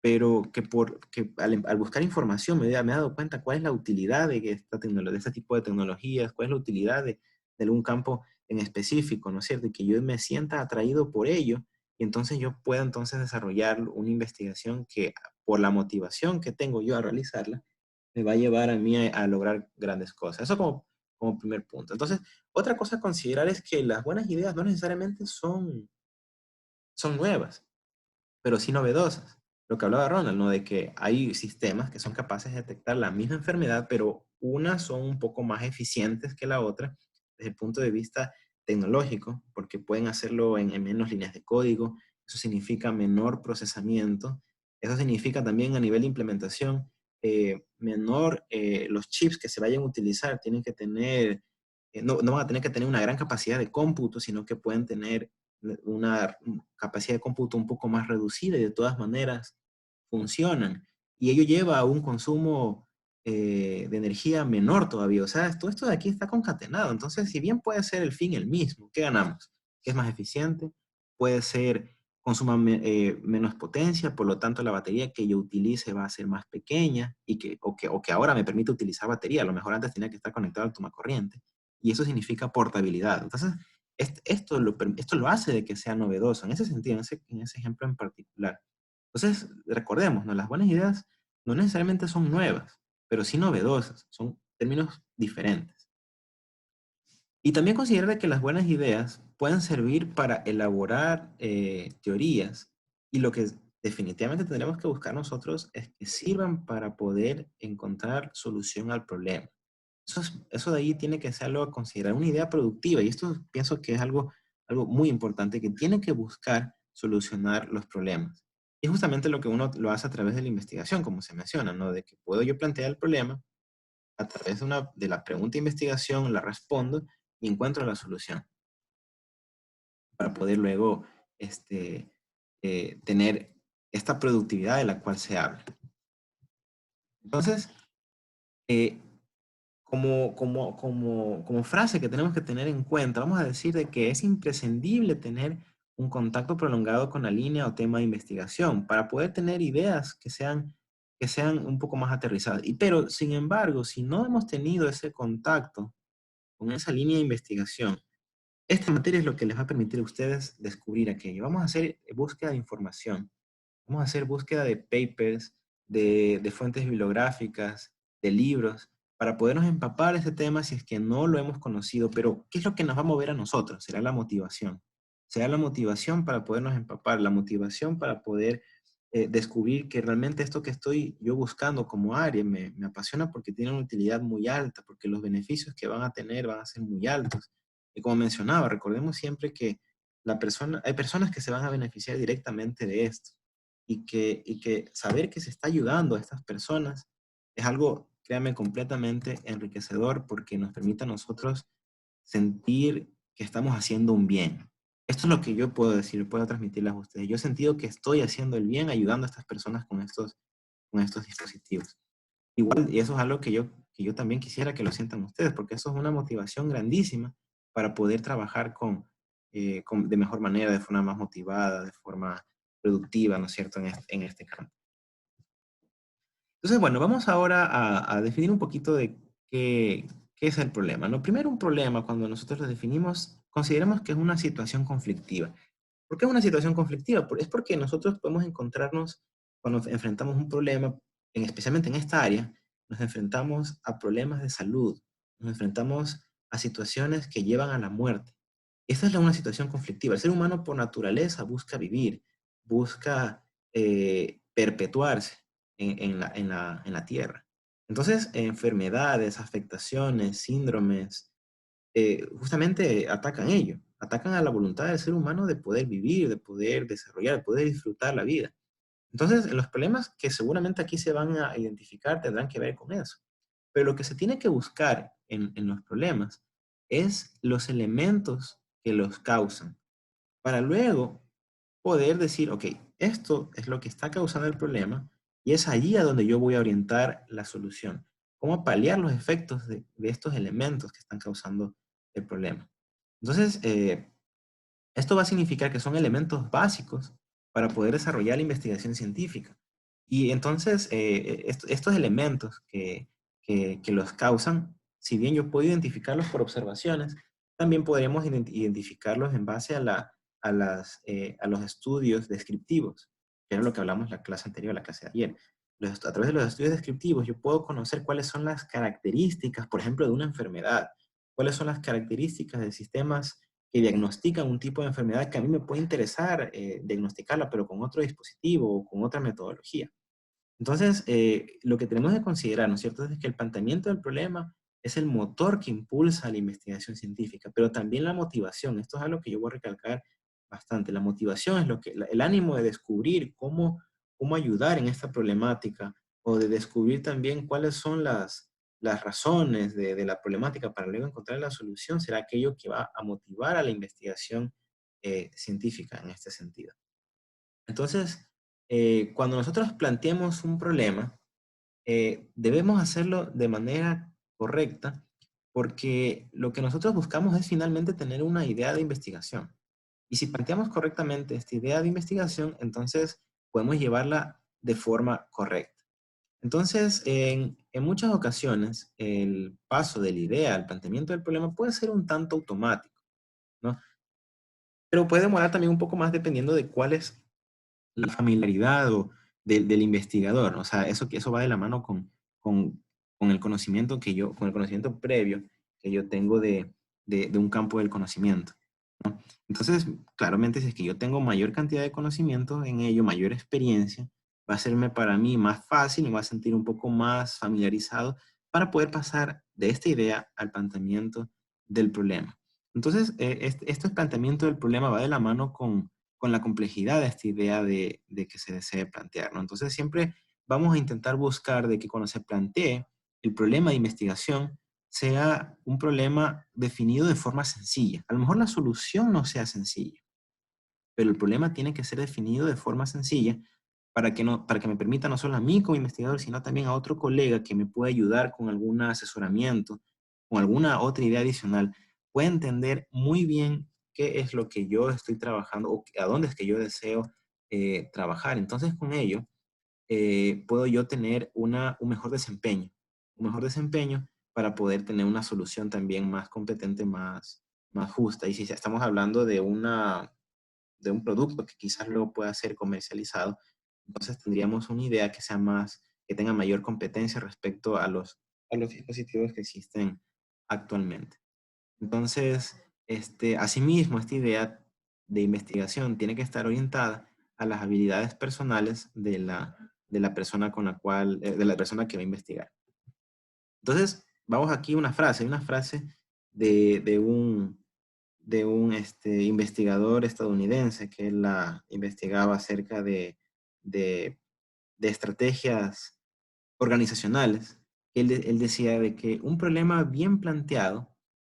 pero que al buscar información me he dado cuenta cuál es la utilidad de este tipo de tecnologías, cuál es la utilidad de algún campo en específico, ¿no es cierto? Y que yo me sienta atraído por ello y entonces yo pueda entonces desarrollar una investigación que por la motivación que tengo yo a realizarla, me va a llevar a mí a lograr grandes cosas. Eso como primer punto. Entonces, otra cosa a considerar es que las buenas ideas no necesariamente son nuevas, pero sí novedosas. Lo que hablaba Ronald, ¿no? De que hay sistemas que son capaces de detectar la misma enfermedad, pero unas son un poco más eficientes que la otra desde el punto de vista tecnológico, porque pueden hacerlo en menos líneas de código. Eso significa menor procesamiento. Eso significa también a nivel de implementación, los chips que se vayan a utilizar tienen que tener, no van a tener que tener una gran capacidad de cómputo, sino que pueden tener una capacidad de cómputo un poco más reducida y de todas maneras funcionan. Y ello lleva a un consumo de energía menor todavía. O sea, todo esto de aquí está concatenado. Entonces, si bien puede ser el fin el mismo, ¿qué ganamos? ¿Qué es más eficiente? Puede ser consuma menos potencia, por lo tanto la batería que yo utilice va a ser más pequeña o que ahora me permite utilizar batería. A lo mejor antes tenía que estar conectado al toma corriente. Y eso significa portabilidad. Entonces, esto lo hace de que sea novedoso, en ese sentido, en ese ejemplo en particular. Entonces, recordemos, ¿no? Las buenas ideas no necesariamente son nuevas, pero sí novedosas, son términos diferentes. Y también considerar que las buenas ideas pueden servir para elaborar teorías, y lo que definitivamente tendremos que buscar nosotros es que sirvan para poder encontrar solución al problema. Eso de ahí tiene que ser algo a considerar, una idea productiva, y esto pienso que es algo muy importante, que tiene que buscar solucionar los problemas. Y es justamente lo que uno lo hace a través de la investigación, como se menciona, ¿no? De que puedo yo plantear el problema, a través de la pregunta de investigación, la respondo y encuentro la solución para poder luego tener esta productividad de la cual se habla. Entonces, eh, como frase que tenemos que tener en cuenta, vamos a decir de que es imprescindible tener un contacto prolongado con la línea o tema de investigación para poder tener ideas que sean un poco más aterrizadas. Pero, sin embargo, si no hemos tenido ese contacto con esa línea de investigación, esta materia es lo que les va a permitir a ustedes descubrir aquello. Vamos a hacer búsqueda de información, vamos a hacer búsqueda de papers, de fuentes bibliográficas, de libros, para podernos empapar ese tema si es que no lo hemos conocido. Pero, ¿qué es lo que nos va a mover a nosotros? Será la motivación. Será la motivación para podernos empapar, la motivación para poder descubrir que realmente esto que estoy yo buscando como área me apasiona porque tiene una utilidad muy alta, porque los beneficios que van a tener van a ser muy altos. Y como mencionaba, recordemos siempre que hay personas que se van a beneficiar directamente de esto, y que saber que se está ayudando a estas personas es algo, créanme, completamente enriquecedor, porque nos permite a nosotros sentir que estamos haciendo un bien. Esto es lo que yo puedo decir, puedo transmitirles a ustedes. Yo he sentido que estoy haciendo el bien ayudando a estas personas con estos dispositivos. Igual, y eso es algo que yo también quisiera que lo sientan ustedes, porque eso es una motivación grandísima para poder trabajar de mejor manera, de forma más motivada, de forma productiva, ¿no es cierto?, en este campo. Entonces, bueno, vamos ahora a definir un poquito de qué es el problema, ¿no? Primero, un problema, cuando nosotros lo definimos, consideramos que es una situación conflictiva. ¿Por qué es una situación conflictiva? Es porque nosotros podemos encontrarnos, cuando enfrentamos un problema, especialmente en esta área, nos enfrentamos a problemas de salud, nos enfrentamos a situaciones que llevan a la muerte. Esta es una situación conflictiva. El ser humano por naturaleza busca vivir, busca perpetuarse en la tierra. Entonces, enfermedades, afectaciones, síndromes, justamente atacan ello, atacan a la voluntad del ser humano de poder vivir, de poder desarrollar, de poder disfrutar la vida. Entonces, los problemas que seguramente aquí se van a identificar tendrán que ver con eso. Pero lo que se tiene que buscar en los problemas es los elementos que los causan, para luego poder decir, ok, esto es lo que está causando el problema y es allí a donde yo voy a orientar la solución. Cómo paliar los efectos de estos elementos que están causando el problema. Entonces, esto va a significar que son elementos básicos para poder desarrollar la investigación científica. Y entonces, estos elementos que los causan, si bien yo puedo identificarlos por observaciones, también podríamos identificarlos en base a los estudios descriptivos, que era lo que hablamos en la clase anterior, la clase de ayer. A través de los estudios descriptivos yo puedo conocer cuáles son las características, por ejemplo, de una enfermedad, cuáles son las características de sistemas que diagnostican un tipo de enfermedad que a mí me puede interesar diagnosticarla, pero con otro dispositivo o con otra metodología. Entonces, lo que tenemos que considerar, ¿no es cierto?, es que el planteamiento del problema es el motor que impulsa la investigación científica, pero también la motivación. Esto es algo que yo voy a recalcar bastante. La motivación es el ánimo de descubrir cómo ayudar en esta problemática, o de descubrir también cuáles son las razones de la problemática para luego encontrar la solución, será aquello que va a motivar a la investigación científica en este sentido. Entonces, cuando nosotros planteemos un problema, debemos hacerlo de manera correcta, porque lo que nosotros buscamos es finalmente tener una idea de investigación. Y si planteamos correctamente esta idea de investigación, entonces podemos llevarla de forma correcta. Entonces, en muchas ocasiones, el paso de la idea al planteamiento del problema puede ser un tanto automático, ¿no? Pero puede demorar también un poco más dependiendo de cuál es la familiaridad del investigador, ¿no? O sea, eso va de la mano con el conocimiento con el conocimiento previo que yo tengo de un campo del conocimiento, ¿no? Entonces, claramente, si es que yo tengo mayor cantidad de conocimiento en ello, mayor experiencia, va a serme para mí más fácil, me va a sentir un poco más familiarizado para poder pasar de esta idea al planteamiento del problema. Entonces, este planteamiento del problema va de la mano con la complejidad de esta idea de que se desee plantear, ¿no? Entonces, siempre vamos a intentar buscar de que cuando se plantee el problema de investigación sea un problema definido de forma sencilla. A lo mejor la solución no sea sencilla, pero el problema tiene que ser definido de forma sencilla para que me permita no solo a mí como investigador, sino también a otro colega que me pueda ayudar con algún asesoramiento, con alguna otra idea adicional, pueda entender muy bien qué es lo que yo estoy trabajando o a dónde es que yo deseo trabajar. Entonces, con ello, puedo yo tener un mejor desempeño para poder tener una solución también más competente, más justa. Y si estamos hablando de un producto que quizás luego pueda ser comercializado, entonces tendríamos una idea que sea que tenga mayor competencia respecto a los dispositivos que existen actualmente. Entonces, asimismo, esta idea de investigación tiene que estar orientada a las habilidades personales de la persona de la persona que va a investigar. Entonces, vamos aquí a una frase. Hay una frase de un investigador estadounidense que él investigaba acerca de estrategias organizacionales. Él decía de que un problema bien planteado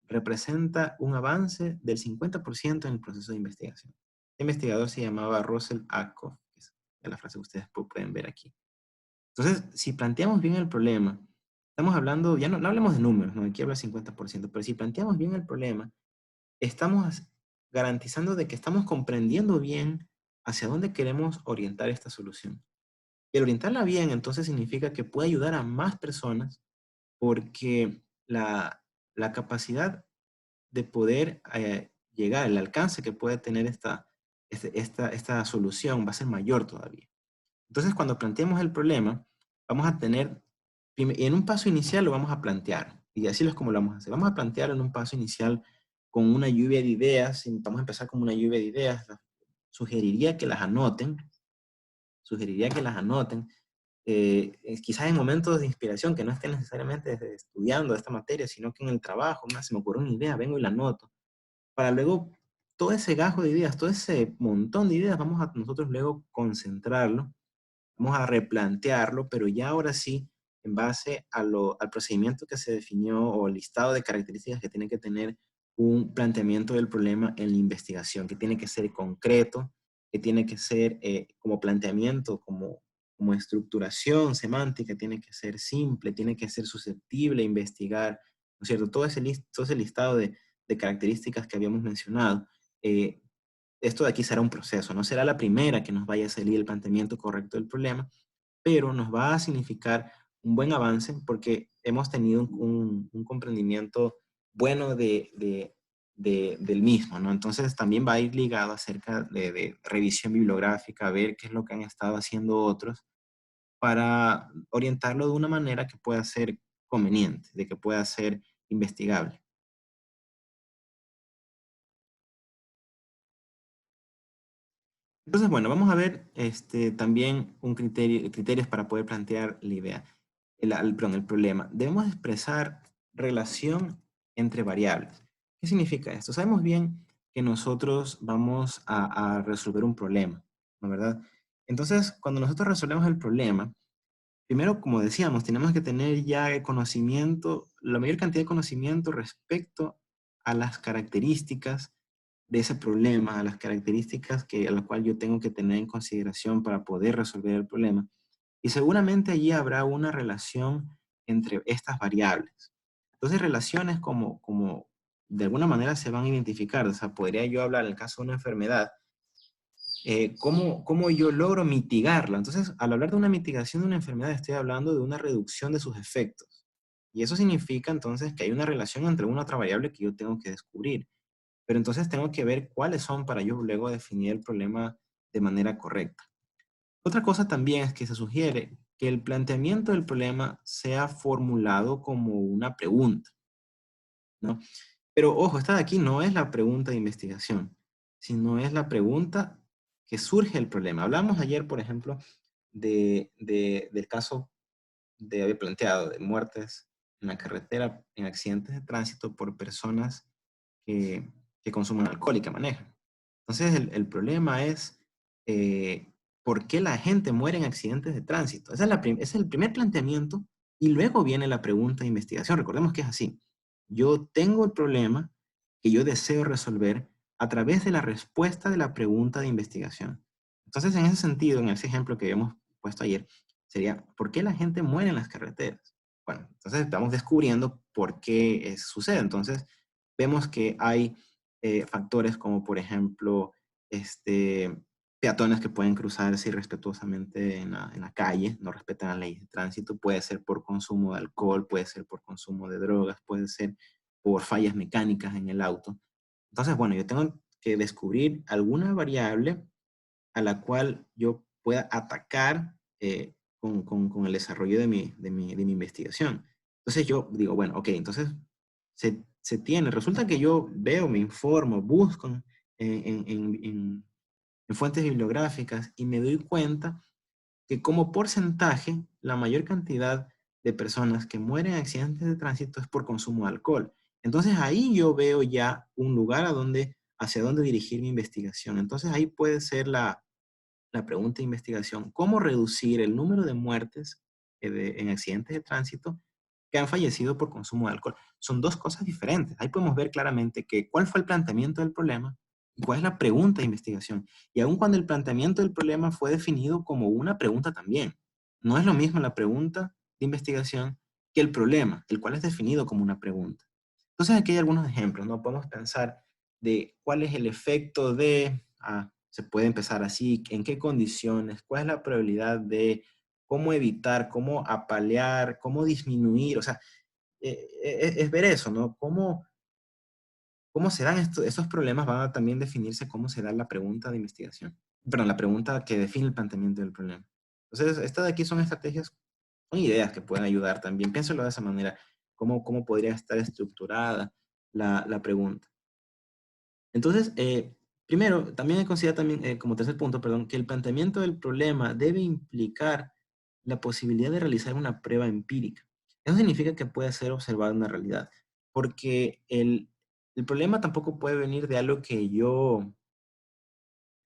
representa un avance del 50% en el proceso de investigación. El investigador se llamaba Russell Ackoff, que es la frase que ustedes pueden ver aquí. Entonces, si planteamos bien el problema, estamos hablando, ya no hablemos de números, ¿no? Aquí habla 50%, pero si planteamos bien el problema, estamos garantizando de que estamos comprendiendo bien hacia dónde queremos orientar esta solución. Y el orientarla bien, entonces significa que puede ayudar a más personas porque la capacidad de poder llegar, el alcance que puede tener esta solución va a ser mayor todavía. Entonces, cuando planteemos el problema, vamos a tener, en un paso inicial lo vamos a plantear, y así es como lo vamos a hacer. Vamos a plantear en un paso inicial con una lluvia de ideas, y vamos a empezar con una lluvia de ideas. Sugeriría que las anoten, quizás en momentos de inspiración, que no estén necesariamente estudiando esta materia, sino que en el trabajo, se me ocurre una idea, vengo y la anoto, para luego todo ese gajo de ideas, todo ese montón de ideas, vamos a nosotros luego concentrarlo, vamos a replantearlo, pero ya ahora sí, en base al procedimiento que se definió o el listado de características que tiene que tener un planteamiento del problema en la investigación, que tiene que ser concreto, que tiene que ser como planteamiento, como estructuración semántica, tiene que ser simple, tiene que ser susceptible a investigar, ¿no es cierto? Todo ese listado de características que habíamos mencionado. Esto de aquí será un proceso, no será la primera que nos vaya a salir el planteamiento correcto del problema, pero nos va a significar un buen avance porque hemos tenido un comprendimiento bueno del mismo, ¿no? Entonces también va a ir ligado acerca de revisión bibliográfica, ver qué es lo que han estado haciendo otros para orientarlo de una manera que pueda ser conveniente, de que pueda ser investigable. Entonces, bueno, vamos a ver también criterios para poder plantear la idea, el problema. Debemos expresar relación entre variables. ¿Qué significa esto? Sabemos bien que nosotros vamos a resolver un problema, ¿no es verdad? Entonces, cuando nosotros resolvemos el problema, primero, como decíamos, tenemos que tener ya el conocimiento, la mayor cantidad de conocimiento respecto a las características de ese problema, a las características a las cuales yo tengo que tener en consideración para poder resolver el problema. Y seguramente allí habrá una relación entre estas variables. Entonces, relaciones como de alguna manera se van a identificar. O sea, podría yo hablar en el caso de una enfermedad, cómo yo logro mitigarla. Entonces, al hablar de una mitigación de una enfermedad, estoy hablando de una reducción de sus efectos. Y eso significa entonces que hay una relación entre una y otra variable que yo tengo que descubrir. Pero entonces tengo que ver cuáles son para yo luego definir el problema de manera correcta. Otra cosa también es que se sugiere que el planteamiento del problema sea formulado como una pregunta, ¿no? Pero ojo, esta de aquí no es la pregunta de investigación, sino es la pregunta que surge el problema. Hablamos ayer, por ejemplo, del caso de había planteado de muertes en la carretera, en accidentes de tránsito por personas que, que consumen alcohol y que manejan. Entonces, problema es por qué la gente muere en accidentes de tránsito. Ese es el primer planteamiento y luego viene la pregunta de investigación. Recordemos que es así. Yo tengo el problema que yo deseo resolver a través de la respuesta de la pregunta de investigación. Entonces, en ese sentido, en ese ejemplo que habíamos puesto ayer, sería, ¿por qué la gente muere en las carreteras? Bueno, entonces estamos descubriendo por qué eso sucede. Entonces, vemos que hay factores como, por ejemplo, peatones que pueden cruzarse irrespetuosamente en la calle, no respetan la ley de tránsito, puede ser por consumo de alcohol, puede ser por consumo de drogas, puede ser por fallas mecánicas en el auto. Entonces, bueno, yo tengo que descubrir alguna variable a la cual yo pueda atacar con el desarrollo de mi investigación. Entonces yo digo, bueno, ok, entonces resulta que yo veo, me informo, busco en fuentes bibliográficas y me doy cuenta que como porcentaje, la mayor cantidad de personas que mueren en accidentes de tránsito es por consumo de alcohol. Entonces ahí yo veo ya un lugar hacia dónde dirigir mi investigación. Entonces ahí puede ser la pregunta de investigación, ¿cómo reducir el número de muertes en accidentes de tránsito que han fallecido por consumo de alcohol? Son dos cosas diferentes. Ahí podemos ver claramente cuál fue el planteamiento del problema y cuál es la pregunta de investigación. Y aun cuando el planteamiento del problema fue definido como una pregunta también, no es lo mismo la pregunta de investigación que el problema, el cual es definido como una pregunta. Entonces aquí hay algunos ejemplos, ¿no? Podemos pensar de cuál es el efecto se puede empezar así, en qué condiciones, cuál es la probabilidad de cómo evitar, cómo apalear, cómo disminuir, o sea, es ver eso, ¿no? Cómo se dan estos problemas, van a también definirse cómo se da la pregunta de investigación, perdón, la pregunta que define el planteamiento del problema. Entonces, estas de aquí son estrategias, son ideas que pueden ayudar también, piénselo de esa manera, cómo podría estar estructurada la pregunta. Entonces, primero, también he considerado también, como tercer punto, perdón, que el planteamiento del problema debe implicar la posibilidad de realizar una prueba empírica. Eso significa que puede ser observada una realidad, porque el problema tampoco puede venir de algo que yo,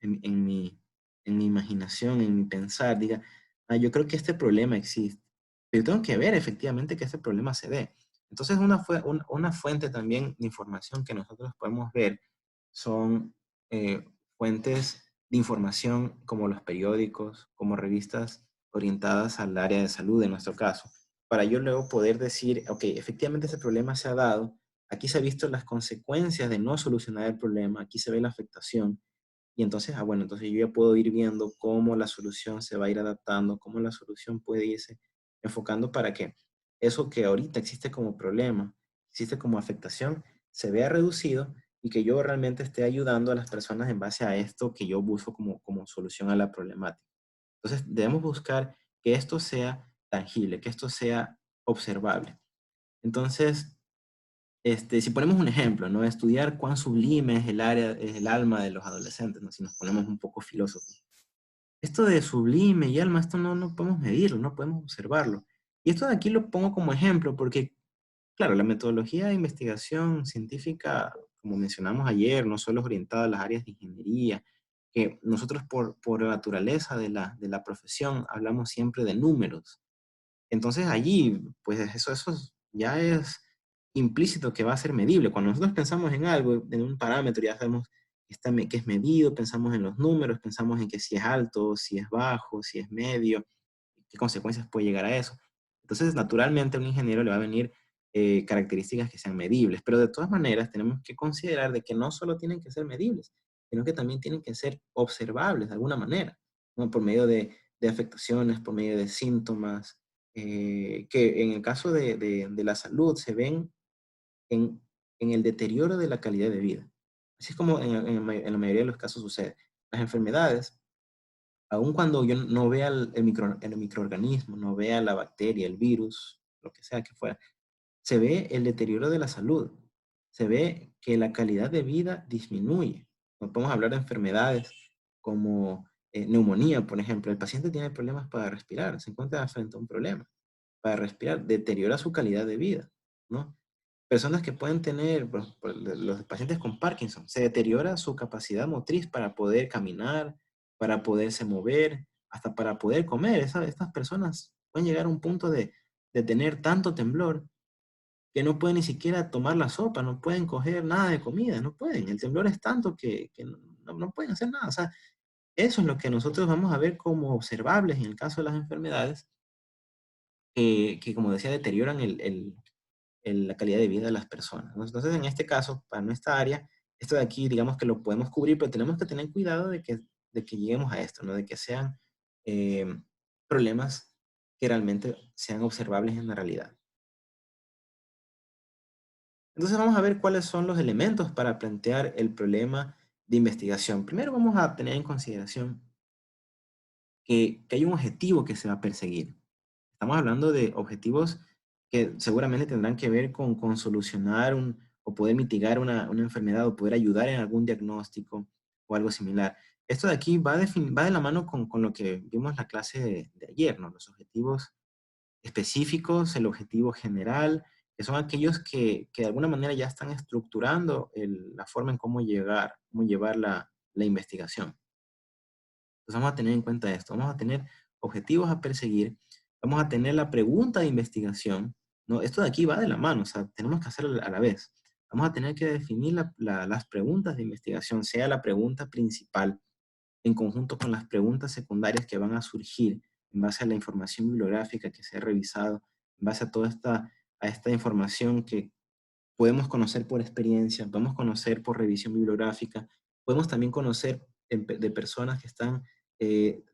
en mi imaginación, en mi pensar, diga, yo creo que este problema existe, pero tengo que ver efectivamente que este problema se dé. Entonces, una fuente también de información que nosotros podemos ver son fuentes de información como los periódicos, como revistas orientadas al área de salud en nuestro caso, para yo luego poder decir, ok, efectivamente ese problema se ha dado, aquí se ha visto las consecuencias de no solucionar el problema, aquí se ve la afectación, y entonces, bueno, entonces yo ya puedo ir viendo cómo la solución se va a ir adaptando, cómo la solución puede irse enfocando para que eso que ahorita existe como problema, existe como afectación, se vea reducido y que yo realmente esté ayudando a las personas en base a esto que yo busco como solución a la problemática. Entonces, debemos buscar que esto sea tangible, que esto sea observable. Entonces, si ponemos un ejemplo, ¿no? Estudiar cuán sublime es el alma de los adolescentes, ¿no? Si nos ponemos un poco filósofos. Esto de sublime y alma, esto no podemos medirlo, no podemos observarlo. Y esto de aquí lo pongo como ejemplo porque, claro, la metodología de investigación científica, como mencionamos ayer, no solo es orientada a las áreas de ingeniería, que nosotros por la naturaleza de la profesión hablamos siempre de números. Entonces allí, pues eso ya es implícito que va a ser medible. Cuando nosotros pensamos en algo, en un parámetro, ya sabemos que es medido, pensamos en los números, pensamos en que si es alto, si es bajo, si es medio, qué consecuencias puede llegar a eso. Entonces, naturalmente a un ingeniero le va a venir características que sean medibles, pero de todas maneras tenemos que considerar de que no solo tienen que ser medibles, sino que también tienen que ser observables de alguna manera, ¿no? Por medio de afectaciones, por medio de síntomas, que en el caso de la salud se ven en el deterioro de la calidad de vida. Así es como en la mayoría de los casos sucede. Las enfermedades, aun cuando yo no vea el microorganismo, no vea la bacteria, el virus, lo que sea que fuera, se ve el deterioro de la salud. se ve que la calidad de vida disminuye. No podemos hablar de enfermedades como neumonía, por ejemplo. El paciente tiene problemas para respirar, se encuentra frente a un problema para respirar, deteriora su calidad de vida, ¿no? Personas que pueden tener, los pacientes con Parkinson, se deteriora su capacidad motriz para poder caminar, para poderse mover, hasta para poder comer. Estas personas pueden llegar a un punto de tener tanto temblor que no pueden ni siquiera tomar la sopa, no pueden coger nada de comida, no pueden. El temblor es tanto que no pueden hacer nada. O sea, eso es lo que nosotros vamos a ver como observables en el caso de las enfermedades, que como decía, deterioran la calidad de vida de las personas, ¿no? Entonces, en este caso, para nuestra área, esto de aquí, digamos que lo podemos cubrir, pero tenemos que tener cuidado de que lleguemos a esto, ¿no? De que sean eh, problemas que realmente sean observables en la realidad. Entonces, vamos a ver cuáles son los elementos para plantear el problema de investigación. Primero, vamos a tener en consideración que hay un objetivo que se va a perseguir. Estamos hablando de objetivos que seguramente tendrán que ver con solucionar o poder mitigar una enfermedad o poder ayudar en algún diagnóstico o algo similar. Esto de aquí va de la mano con lo que vimos en la clase de ayer, ¿no? Los objetivos específicos, el objetivo general, que son aquellos que de alguna manera ya están estructurando la forma en cómo llevar la investigación. Entonces vamos a tener en cuenta esto, vamos a tener objetivos a perseguir, vamos a tener la pregunta de investigación, ¿no? Esto de aquí va de la mano, o sea, tenemos que hacerlo a la vez. Vamos a tener que definir las preguntas de investigación, sea la pregunta principal, en conjunto con las preguntas secundarias que van a surgir en base a la información bibliográfica que se ha revisado, en base a toda esta información que podemos conocer por experiencia, podemos conocer por revisión bibliográfica, podemos también conocer de personas que están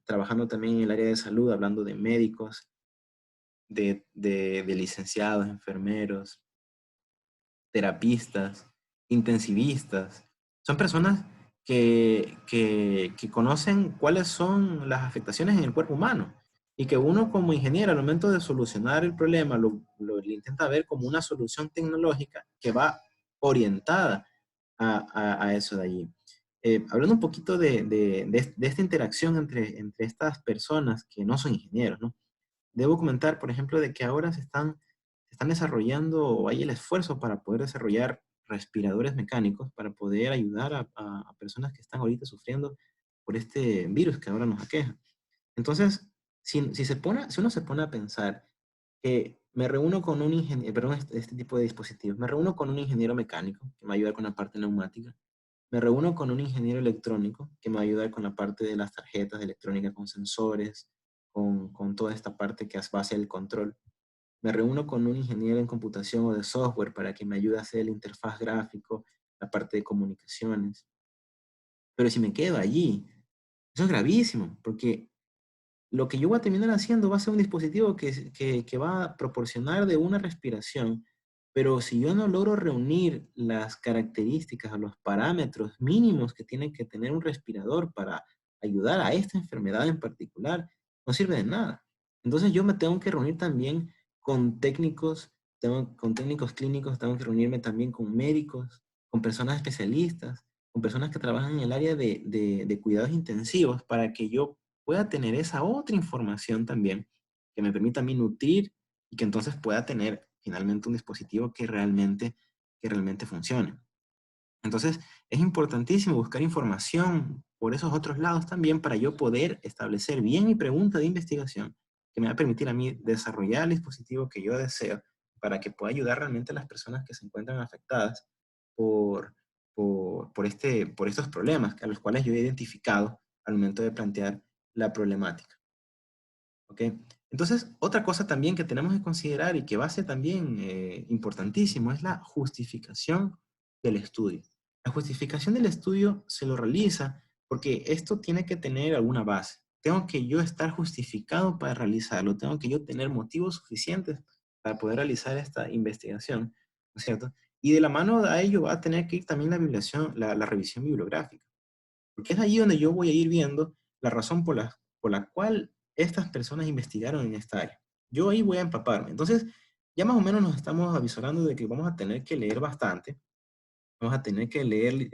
trabajando también en el área de salud, hablando de médicos, de licenciados, enfermeros, terapistas, intensivistas. Son personas que conocen cuáles son las afectaciones en el cuerpo humano y que uno como ingeniero al momento de solucionar el problema lo intenta ver como una solución tecnológica que va orientada a eso de allí. Hablando un poquito de esta interacción entre estas personas que no son ingenieros, ¿no? Debo comentar, por ejemplo, de que ahora se están desarrollando, o hay el esfuerzo para poder desarrollar respiradores mecánicos para poder ayudar a personas que están ahorita sufriendo por este virus que ahora nos aqueja. Entonces, si uno se pone a pensar que me reúno con un ingeniero, perdón, este tipo de dispositivos, me reúno con un ingeniero mecánico que me va a ayudar con la parte neumática, me reúno con un ingeniero electrónico que me va a ayudar con la parte de las tarjetas de electrónica, con sensores, con toda esta parte que va a ser el control. Me reúno con un ingeniero en computación o de software para que me ayude a hacer la interfaz gráfico, la parte de comunicaciones. Pero si me quedo allí, eso es gravísimo, porque lo que yo voy a terminar haciendo va a ser un dispositivo que va a proporcionar de una respiración, pero si yo no logro reunir las características o los parámetros mínimos que tiene que tener un respirador para ayudar a esta enfermedad en particular, no sirve de nada. Entonces yo me tengo que reunir también con técnicos, con técnicos clínicos, tengo que reunirme también con médicos, con personas especialistas, con personas que trabajan en el área de cuidados intensivos para que yo pueda tener esa otra información también que me permita a mí nutrir y que entonces pueda tener finalmente un dispositivo que realmente funcione. Entonces, es importantísimo buscar información por esos otros lados también para yo poder establecer bien mi pregunta de investigación que me va a permitir a mí desarrollar el dispositivo que yo deseo para que pueda ayudar realmente a las personas que se encuentran afectadas por, por estos problemas a los cuales yo he identificado al momento de plantear la problemática. ¿Ok? Entonces, otra cosa también que tenemos que considerar y que va a ser también importantísimo es la justificación del estudio. La justificación del estudio se lo realiza porque esto tiene que tener alguna base. Tengo que yo estar justificado para realizarlo, tengo que yo tener motivos suficientes para poder realizar esta investigación, ¿no es cierto? Y de la mano a ello va a tener que ir también la revisión bibliográfica, porque es ahí donde yo voy a ir viendo la razón por la cual estas personas investigaron en esta área. Yo ahí voy a empaparme. Entonces, ya más o menos nos estamos avisorando de que vamos a tener que leer bastante, vamos a tener que leer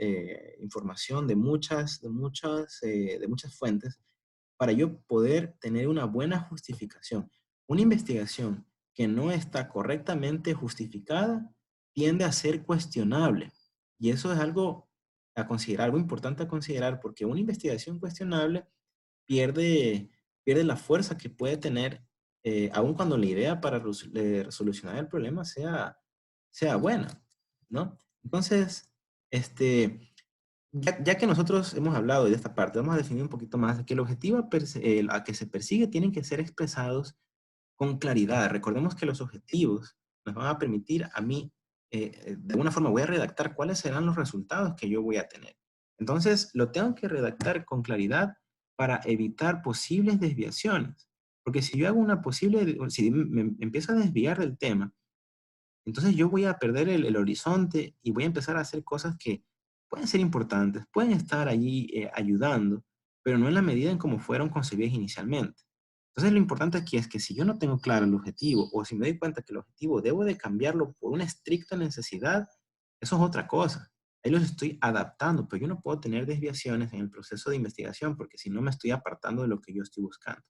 información de muchas fuentes para yo poder tener una buena justificación. Una investigación que no está correctamente justificada tiende a ser cuestionable. Y eso es algo a considerar, algo importante a considerar, porque una investigación cuestionable pierde la fuerza que puede tener, aun cuando la idea para solucionar el problema sea buena, ¿no? Entonces, ya que nosotros hemos hablado de esta parte, vamos a definir un poquito más que el objetivo a que se persigue tienen que ser expresados con claridad. Recordemos que los objetivos nos van a permitir a mí, de alguna forma voy a redactar cuáles serán los resultados que yo voy a tener. Entonces, lo tengo que redactar con claridad para evitar posibles desviaciones. Porque si yo hago si me empiezo a desviar del tema, entonces yo voy a perder el horizonte y voy a empezar a hacer cosas que pueden ser importantes, pueden estar allí ayudando, pero no en la medida en cómo fueron concebidas inicialmente. Entonces lo importante aquí es que si yo no tengo claro el objetivo o si me doy cuenta que el objetivo debo de cambiarlo por una estricta necesidad, eso es otra cosa. Ahí los estoy adaptando, pero yo no puedo tener desviaciones en el proceso de investigación porque si no me estoy apartando de lo que yo estoy buscando.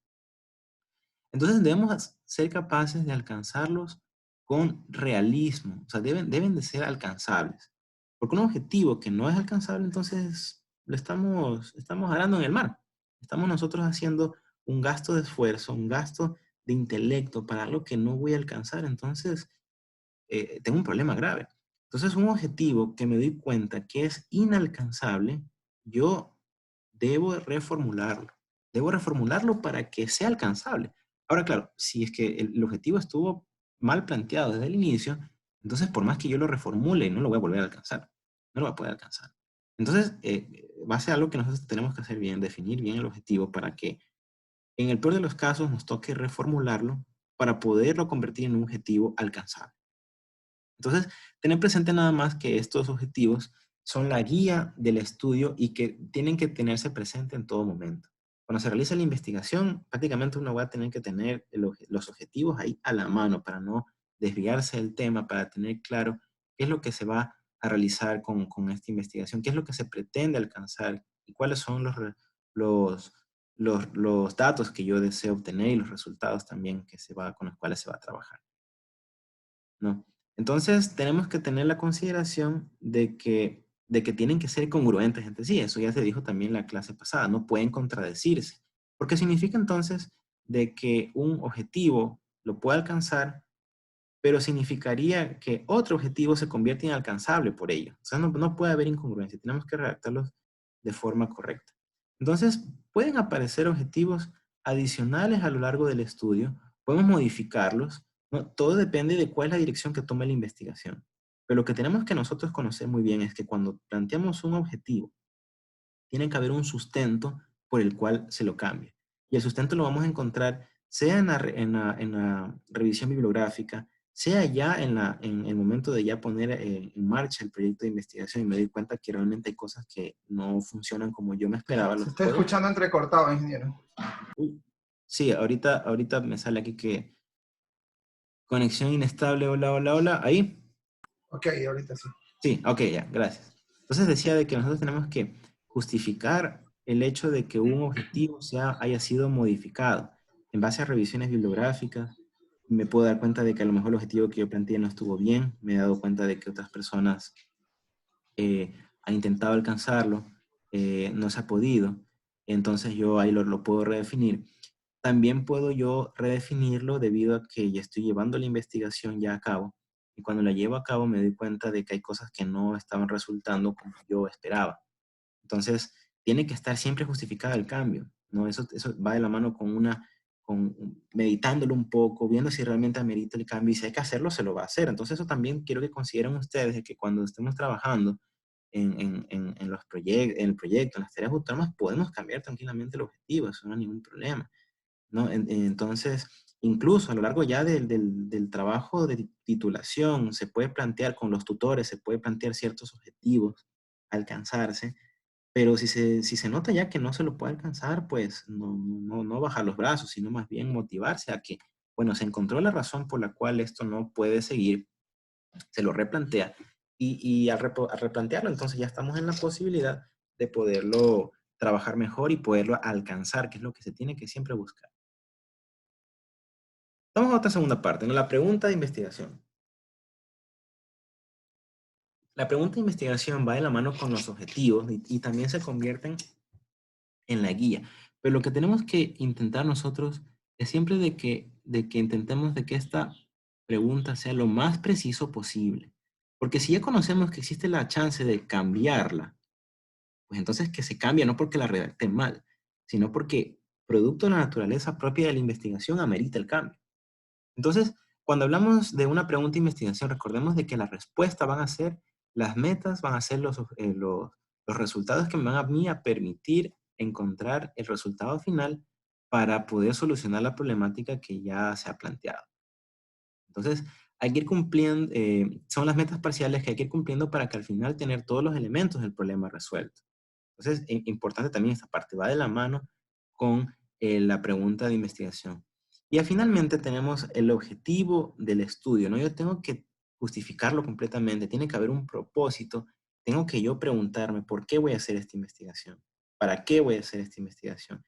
Entonces debemos ser capaces de alcanzarlos con realismo, o sea, deben de ser alcanzables. Porque un objetivo que no es alcanzable, entonces lo estamos arando en el mar. Estamos nosotros haciendo un gasto de esfuerzo, un gasto de intelecto para algo que no voy a alcanzar. Entonces, tengo un problema grave. Entonces, un objetivo que me doy cuenta que es inalcanzable, yo debo reformularlo. Debo reformularlo para que sea alcanzable. Ahora, claro, si es que el objetivo estuvo mal planteado desde el inicio, entonces por más que yo lo reformule, no lo voy a volver a alcanzar. No lo voy a poder alcanzar. Entonces, va a ser algo que nosotros tenemos que hacer bien, definir bien el objetivo para que en el peor de los casos nos toque reformularlo para poderlo convertir en un objetivo alcanzable. Entonces, tener presente nada más que estos objetivos son la guía del estudio y que tienen que tenerse presente en todo momento. Cuando se realiza la investigación, prácticamente uno va a tener que tener los objetivos ahí a la mano para no desviarse del tema, para tener claro qué es lo que se va a realizar con esta investigación, qué es lo que se pretende alcanzar y cuáles son los datos que yo deseo obtener y los resultados también con los cuales se va a trabajar, ¿no? Entonces, tenemos que tener la consideración de que tienen que ser congruentes entre sí. Eso ya se dijo también en la clase pasada. No pueden contradecirse. Porque significa entonces de que un objetivo lo puede alcanzar, pero significaría que otro objetivo se convierte en inalcanzable por ello. O sea, no puede haber incongruencia. Tenemos que redactarlos de forma correcta. Entonces, pueden aparecer objetivos adicionales a lo largo del estudio. Podemos modificarlos, ¿no? Todo depende de cuál es la dirección que tome la investigación. Pero lo que tenemos que nosotros conocer muy bien es que cuando planteamos un objetivo, tiene que haber un sustento por el cual se lo cambie. Y el sustento lo vamos a encontrar sea en la revisión bibliográfica, sea ya en el momento de ya poner en marcha el proyecto de investigación y me doy cuenta que realmente hay cosas que no funcionan como yo me esperaba. Se está escuchando entrecortado, ingeniero. Sí, ahorita me sale aquí que conexión inestable, hola, hola, hola, ahí. Ok, ahorita sí. Sí, ok, ya, gracias. Entonces decía de que nosotros tenemos que justificar el hecho de que un objetivo haya sido modificado en base a revisiones bibliográficas. Me puedo dar cuenta de que a lo mejor el objetivo que yo planteé no estuvo bien. Me he dado cuenta de que otras personas han intentado alcanzarlo, no se ha podido. Entonces yo ahí lo puedo redefinir. También puedo yo redefinirlo debido a que ya estoy llevando la investigación ya a cabo. Y cuando la llevo a cabo me doy cuenta de que hay cosas que no estaban resultando como yo esperaba. Entonces, tiene que estar siempre justificado el cambio, ¿no? Eso va de la mano con meditándolo un poco, viendo si realmente amerita el cambio y si hay que hacerlo, se lo va a hacer. Entonces, eso también quiero que consideren ustedes de que cuando estemos trabajando en el proyecto, en las tareas autónomas, podemos cambiar tranquilamente el objetivo, eso no hay ningún problema, ¿no? Entonces, incluso a lo largo ya del trabajo de titulación, se puede plantear con los tutores, se puede plantear ciertos objetivos a alcanzarse, pero si se nota ya que no se lo puede alcanzar, pues no bajar los brazos, sino más bien motivarse a que, bueno, se encontró la razón por la cual esto no puede seguir, se lo replantea y al replantearlo, entonces ya estamos en la posibilidad de poderlo trabajar mejor y poderlo alcanzar, que es lo que se tiene que siempre buscar. Vamos a otra segunda parte, ¿no? La pregunta de investigación. La pregunta de investigación va de la mano con los objetivos y también se convierten en la guía. Pero lo que tenemos que intentar nosotros es siempre de que intentemos de que esta pregunta sea lo más preciso posible. Porque si ya conocemos que existe la chance de cambiarla, pues entonces que se cambie no porque la redacte mal, sino porque producto de la naturaleza propia de la investigación amerita el cambio. Entonces, cuando hablamos de una pregunta de investigación, recordemos de que la respuesta van a ser las metas, van a ser los resultados que me van a mí a permitir encontrar el resultado final para poder solucionar la problemática que ya se ha planteado. Entonces, hay que ir cumpliendo, son las metas parciales que hay que ir cumpliendo para que al final tener todos los elementos del problema resueltos. Entonces, importante también esta parte, va de la mano con la pregunta de investigación. Y finalmente tenemos el objetivo del estudio, ¿no? Yo tengo que justificarlo completamente, tiene que haber un propósito, tengo que yo preguntarme por qué voy a hacer esta investigación, para qué voy a hacer esta investigación,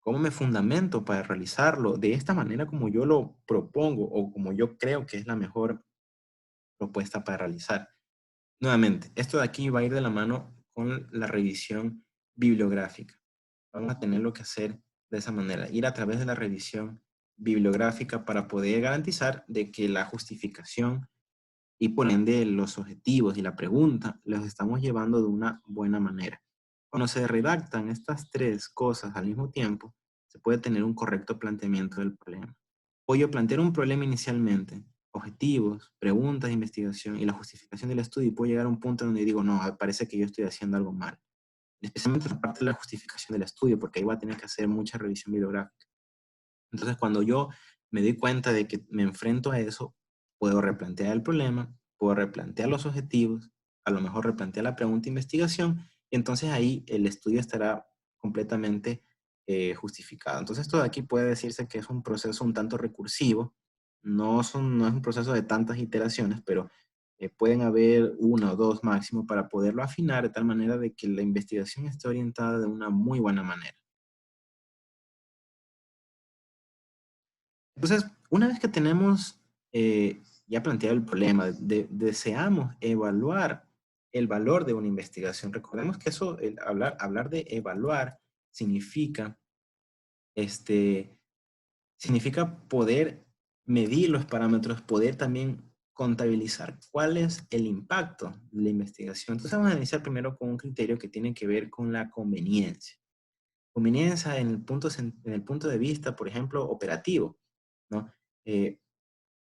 cómo me fundamento para realizarlo de esta manera como yo lo propongo o como yo creo que es la mejor propuesta para realizar. Nuevamente, esto de aquí va a ir de la mano con la revisión bibliográfica. Vamos a tenerlo que hacer de esa manera, ir a través de la revisión bibliográfica para poder garantizar de que la justificación y por ende los objetivos y la pregunta los estamos llevando de una buena manera. Cuando se redactan estas tres cosas al mismo tiempo, se puede tener un correcto planteamiento del problema. O yo plantear un problema inicialmente, objetivos, preguntas de investigación y la justificación del estudio, y puedo llegar a un punto donde digo, no, parece que yo estoy haciendo algo mal. Especialmente la parte de la justificación del estudio, porque ahí voy a tener que hacer mucha revisión bibliográfica. Entonces, cuando yo me doy cuenta de que me enfrento a eso, puedo replantear el problema, puedo replantear los objetivos, a lo mejor replantear la pregunta de investigación, y entonces ahí el estudio estará completamente justificado. Entonces, esto de aquí puede decirse que es un proceso un tanto recursivo, no es un proceso de tantas iteraciones, pero pueden haber una o dos máximo para poderlo afinar de tal manera de que la investigación esté orientada de una muy buena manera. Entonces, una vez que tenemos ya planteado el problema, deseamos evaluar el valor de una investigación. Recordemos que eso, hablar de evaluar significa, significa poder medir los parámetros, poder también contabilizar cuál es el impacto de la investigación. Entonces vamos a iniciar primero con un criterio que tiene que ver con la conveniencia. Conveniencia en el punto de vista, por ejemplo, operativo, ¿no?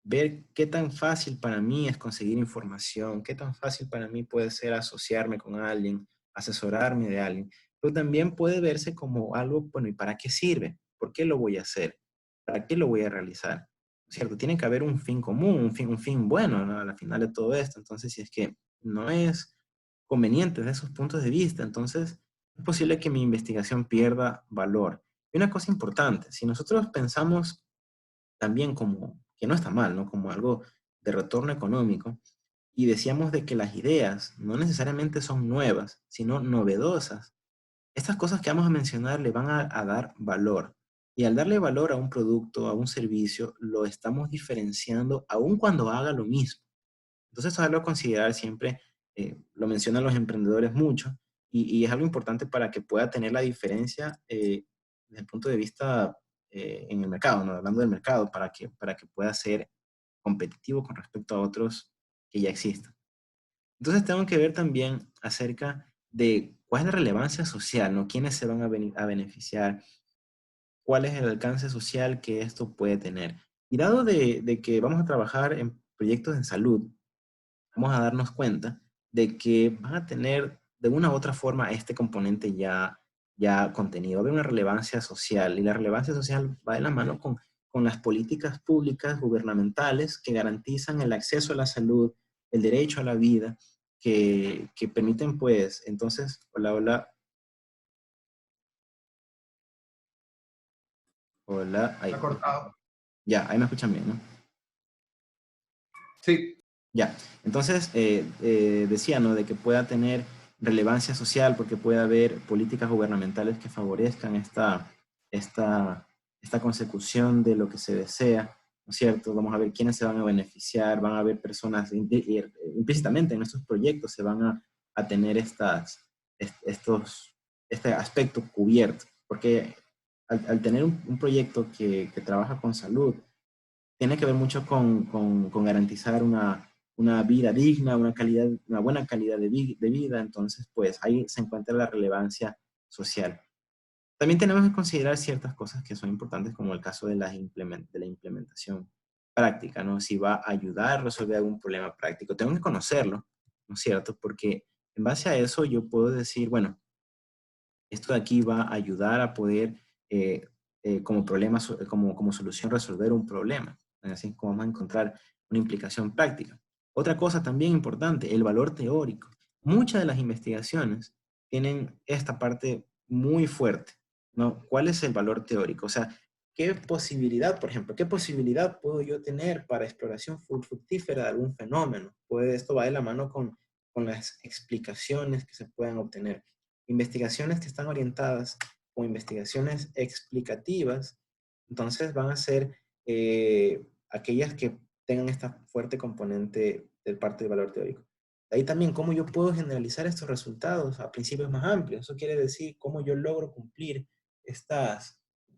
Ver qué tan fácil para mí es conseguir información, qué tan fácil para mí puede ser asociarme con alguien, asesorarme de alguien, pero también puede verse como algo, bueno, ¿y para qué sirve? ¿Por qué lo voy a hacer? ¿Para qué lo voy a realizar? ¿Cierto? Tiene que haber un fin común, un fin bueno, ¿no? Al final de todo esto. Entonces, si es que no es conveniente desde esos puntos de vista, entonces es posible que mi investigación pierda valor. Y una cosa importante, si nosotros pensamos también como, que no está mal, ¿no? Como algo de retorno económico. Y decíamos de que las ideas no necesariamente son nuevas, sino novedosas. Estas cosas que vamos a mencionar le van a dar valor. Y al darle valor a un producto, a un servicio, lo estamos diferenciando aun cuando haga lo mismo. Entonces, eso es algo a considerar siempre, lo mencionan los emprendedores mucho, y es algo importante para que pueda tener la diferencia desde el punto de vista en el mercado, ¿no? Hablando del mercado, para que pueda ser competitivo con respecto a otros que ya existen. Entonces, tengo que ver también acerca de cuál es la relevancia social, ¿no? ¿Quiénes se van a beneficiar? ¿Cuál es el alcance social que esto puede tener? Y dado de que vamos a trabajar en proyectos en salud, vamos a darnos cuenta de que van a tener de una u otra forma este componente ya contenido, va a haber una relevancia social, y la relevancia social va de la mano con las políticas públicas gubernamentales que garantizan el acceso a la salud, el derecho a la vida, que permiten pues, entonces, hola, ahí, Está cortado. ya, ahí me escuchan bien, ¿no? Sí. Ya, entonces decía, ¿no? De que pueda tener relevancia social porque puede haber políticas gubernamentales que favorezcan esta consecución de lo que se desea, ¿no es cierto? Vamos a ver quiénes se van a beneficiar, van a haber personas, implícitamente en estos proyectos se van a tener este aspecto cubierto, porque al tener un proyecto que trabaja con salud, tiene que ver mucho con garantizar una vida digna, una buena calidad de vida, entonces pues ahí se encuentra la relevancia social. También tenemos que considerar ciertas cosas que son importantes, como el caso de la implementación práctica, ¿no? Si va a ayudar a resolver algún problema práctico. Tengo que conocerlo, ¿no es cierto? Porque en base a eso yo puedo decir, bueno, esto de aquí va a ayudar a poder, como solución, resolver un problema. Así como vamos a encontrar una implicación práctica. Otra cosa también importante, el valor teórico. Muchas de las investigaciones tienen esta parte muy fuerte, ¿no? ¿Cuál es el valor teórico? O sea, ¿qué posibilidad, por ejemplo, qué posibilidad puedo yo tener para exploración fructífera de algún fenómeno? Pues esto va de la mano con las explicaciones que se puedan obtener. Investigaciones que están orientadas o investigaciones explicativas, entonces van a ser aquellas que tengan esta fuerte componente de parte del valor teórico. Ahí también cómo yo puedo generalizar estos resultados a principios más amplios. Eso quiere decir cómo yo logro cumplir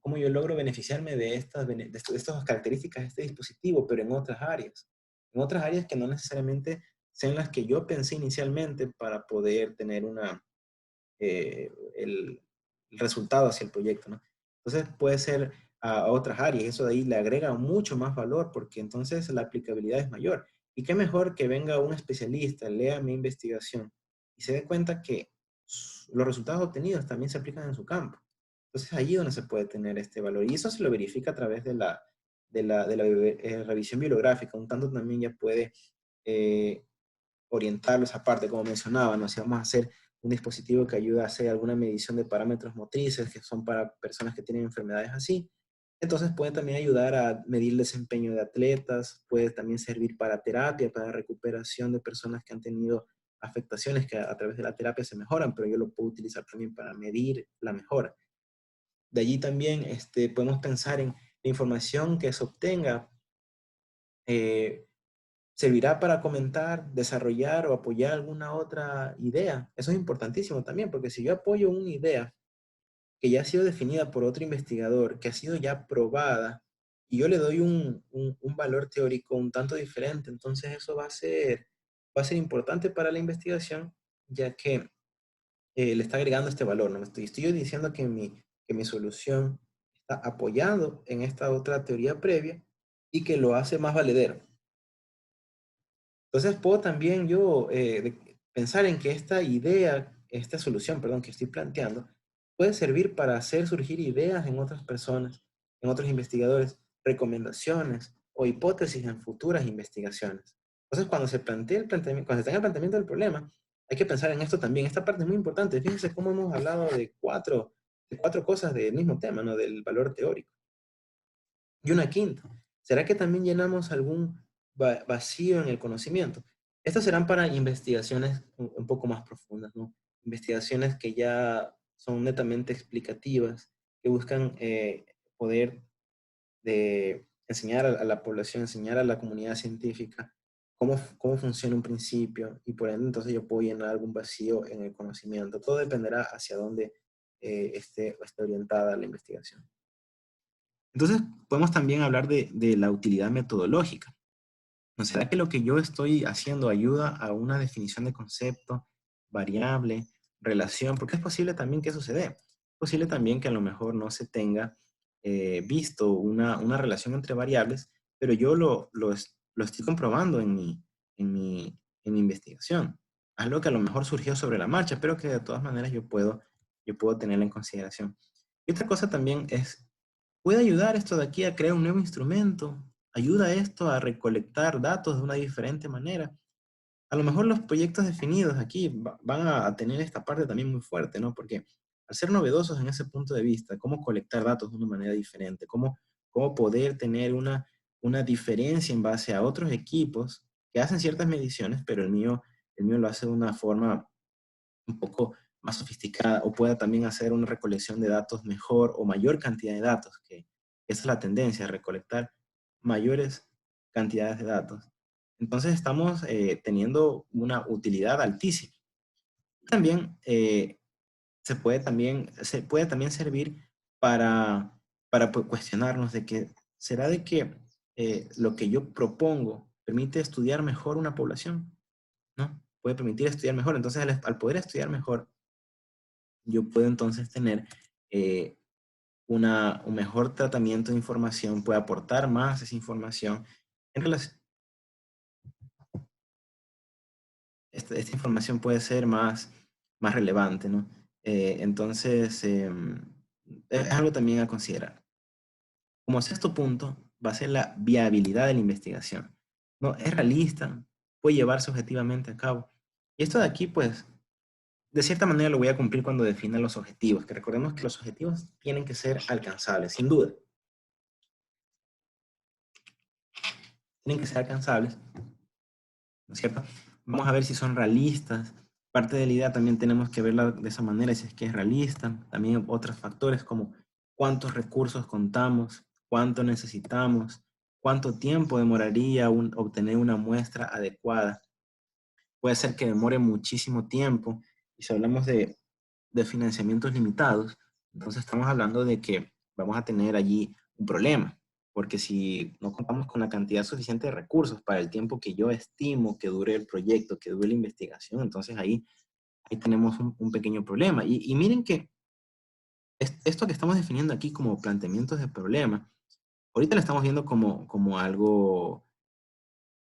cómo yo logro beneficiarme de estas características de este dispositivo, pero en otras áreas. En otras áreas que no necesariamente sean las que yo pensé inicialmente para poder tener el resultado hacia el proyecto, ¿no? Entonces puede ser a otras áreas, eso de ahí le agrega mucho más valor porque entonces la aplicabilidad es mayor. Y qué mejor que venga un especialista, lea mi investigación y se dé cuenta que los resultados obtenidos también se aplican en su campo. Entonces allí donde se puede tener este valor. Y eso se lo verifica a través de la revisión bibliográfica. Un tanto también ya puede orientarlos aparte, como mencionaba, ¿no? Si vamos a hacer un dispositivo que ayuda a hacer alguna medición de parámetros motrices, que son para personas que tienen enfermedades así, entonces puede también ayudar a medir el desempeño de atletas, puede también servir para terapia, para recuperación de personas que han tenido afectaciones que a través de la terapia se mejoran, pero yo lo puedo utilizar también para medir la mejora. De allí también podemos pensar en la información que se obtenga, servirá para comentar, desarrollar o apoyar alguna otra idea. Eso es importantísimo también, porque si yo apoyo una idea que ya ha sido definida por otro investigador, que ha sido ya probada, y yo le doy un valor teórico un tanto diferente, entonces eso va a ser importante para la investigación, ya que le está agregando este valor, ¿no? Estoy yo diciendo que mi solución está apoyado en esta otra teoría previa y que lo hace más valedero. Entonces puedo también yo pensar en que esta solución, perdón, que estoy planteando, puede servir para hacer surgir ideas en otras personas, en otros investigadores, recomendaciones o hipótesis en futuras investigaciones. Entonces cuando se plantea cuando se tenga el planteamiento del problema, hay que pensar en esto también. Esta parte es muy importante. Fíjense cómo hemos hablado de cuatro cosas del mismo tema, ¿no? Del valor teórico. Y una quinta, ¿será que también llenamos algún vacío en el conocimiento? Estas serán para investigaciones un poco más profundas, ¿no? Investigaciones que ya son netamente explicativas, que buscan poder enseñar a la población, enseñar a la comunidad científica cómo funciona un principio y por ende entonces yo puedo llenar algún vacío en el conocimiento. Todo dependerá hacia dónde esté orientada la investigación. Entonces, podemos también hablar de la utilidad metodológica. ¿No será que lo que yo estoy haciendo ayuda a una definición de concepto, variable, relación? Porque es posible también que eso se dé. Es posible también que a lo mejor no se tenga visto una relación entre variables, pero yo lo estoy comprobando en mi investigación. Algo que a lo mejor surgió sobre la marcha, pero que de todas maneras yo puedo tenerla en consideración. Y otra cosa también es, ¿puede ayudar esto de aquí a crear un nuevo instrumento? ¿Ayuda esto a recolectar datos de una diferente manera? A lo mejor los proyectos definidos aquí van a tener esta parte también muy fuerte, ¿no? Porque al ser novedosos en ese punto de vista, cómo colectar datos de una manera diferente, cómo poder tener una diferencia en base a otros equipos que hacen ciertas mediciones, pero el mío lo hace de una forma un poco más sofisticada, o pueda también hacer una recolección de datos mejor o mayor cantidad de datos, que esa es la tendencia, recolectar mayores cantidades de datos. Entonces estamos teniendo una utilidad altísima. También se puede también servir para pues, cuestionarnos de que, ¿será de que lo que yo propongo permite estudiar mejor una población? ¿No? Puede permitir estudiar mejor. Entonces, al poder estudiar mejor, yo puedo entonces tener eh, un mejor tratamiento de información, puedo aportar más esa información en relación. Esta información puede ser más relevante, ¿no? Entonces, es algo también a considerar. Como sexto punto, va a ser la viabilidad de la investigación. ¿No? Es realista, puede llevarse objetivamente a cabo. Y esto de aquí, pues, de cierta manera lo voy a cumplir cuando defina los objetivos, que recordemos que los objetivos tienen que ser alcanzables, sin duda. Tienen que ser alcanzables, ¿no es cierto? Vamos a ver si son realistas. Parte de la idea también tenemos que verla de esa manera, si es que es realista. También otros factores como cuántos recursos contamos, cuánto necesitamos, cuánto tiempo demoraría obtener una muestra adecuada. Puede ser que demore muchísimo tiempo. Y si hablamos de financiamientos limitados, entonces estamos hablando de que vamos a tener allí un problema, porque si no contamos con la cantidad suficiente de recursos para el tiempo que yo estimo que dure el proyecto, que dure la investigación, entonces ahí tenemos un pequeño problema. Y miren que esto que estamos definiendo aquí como planteamientos de problema, ahorita lo estamos viendo como algo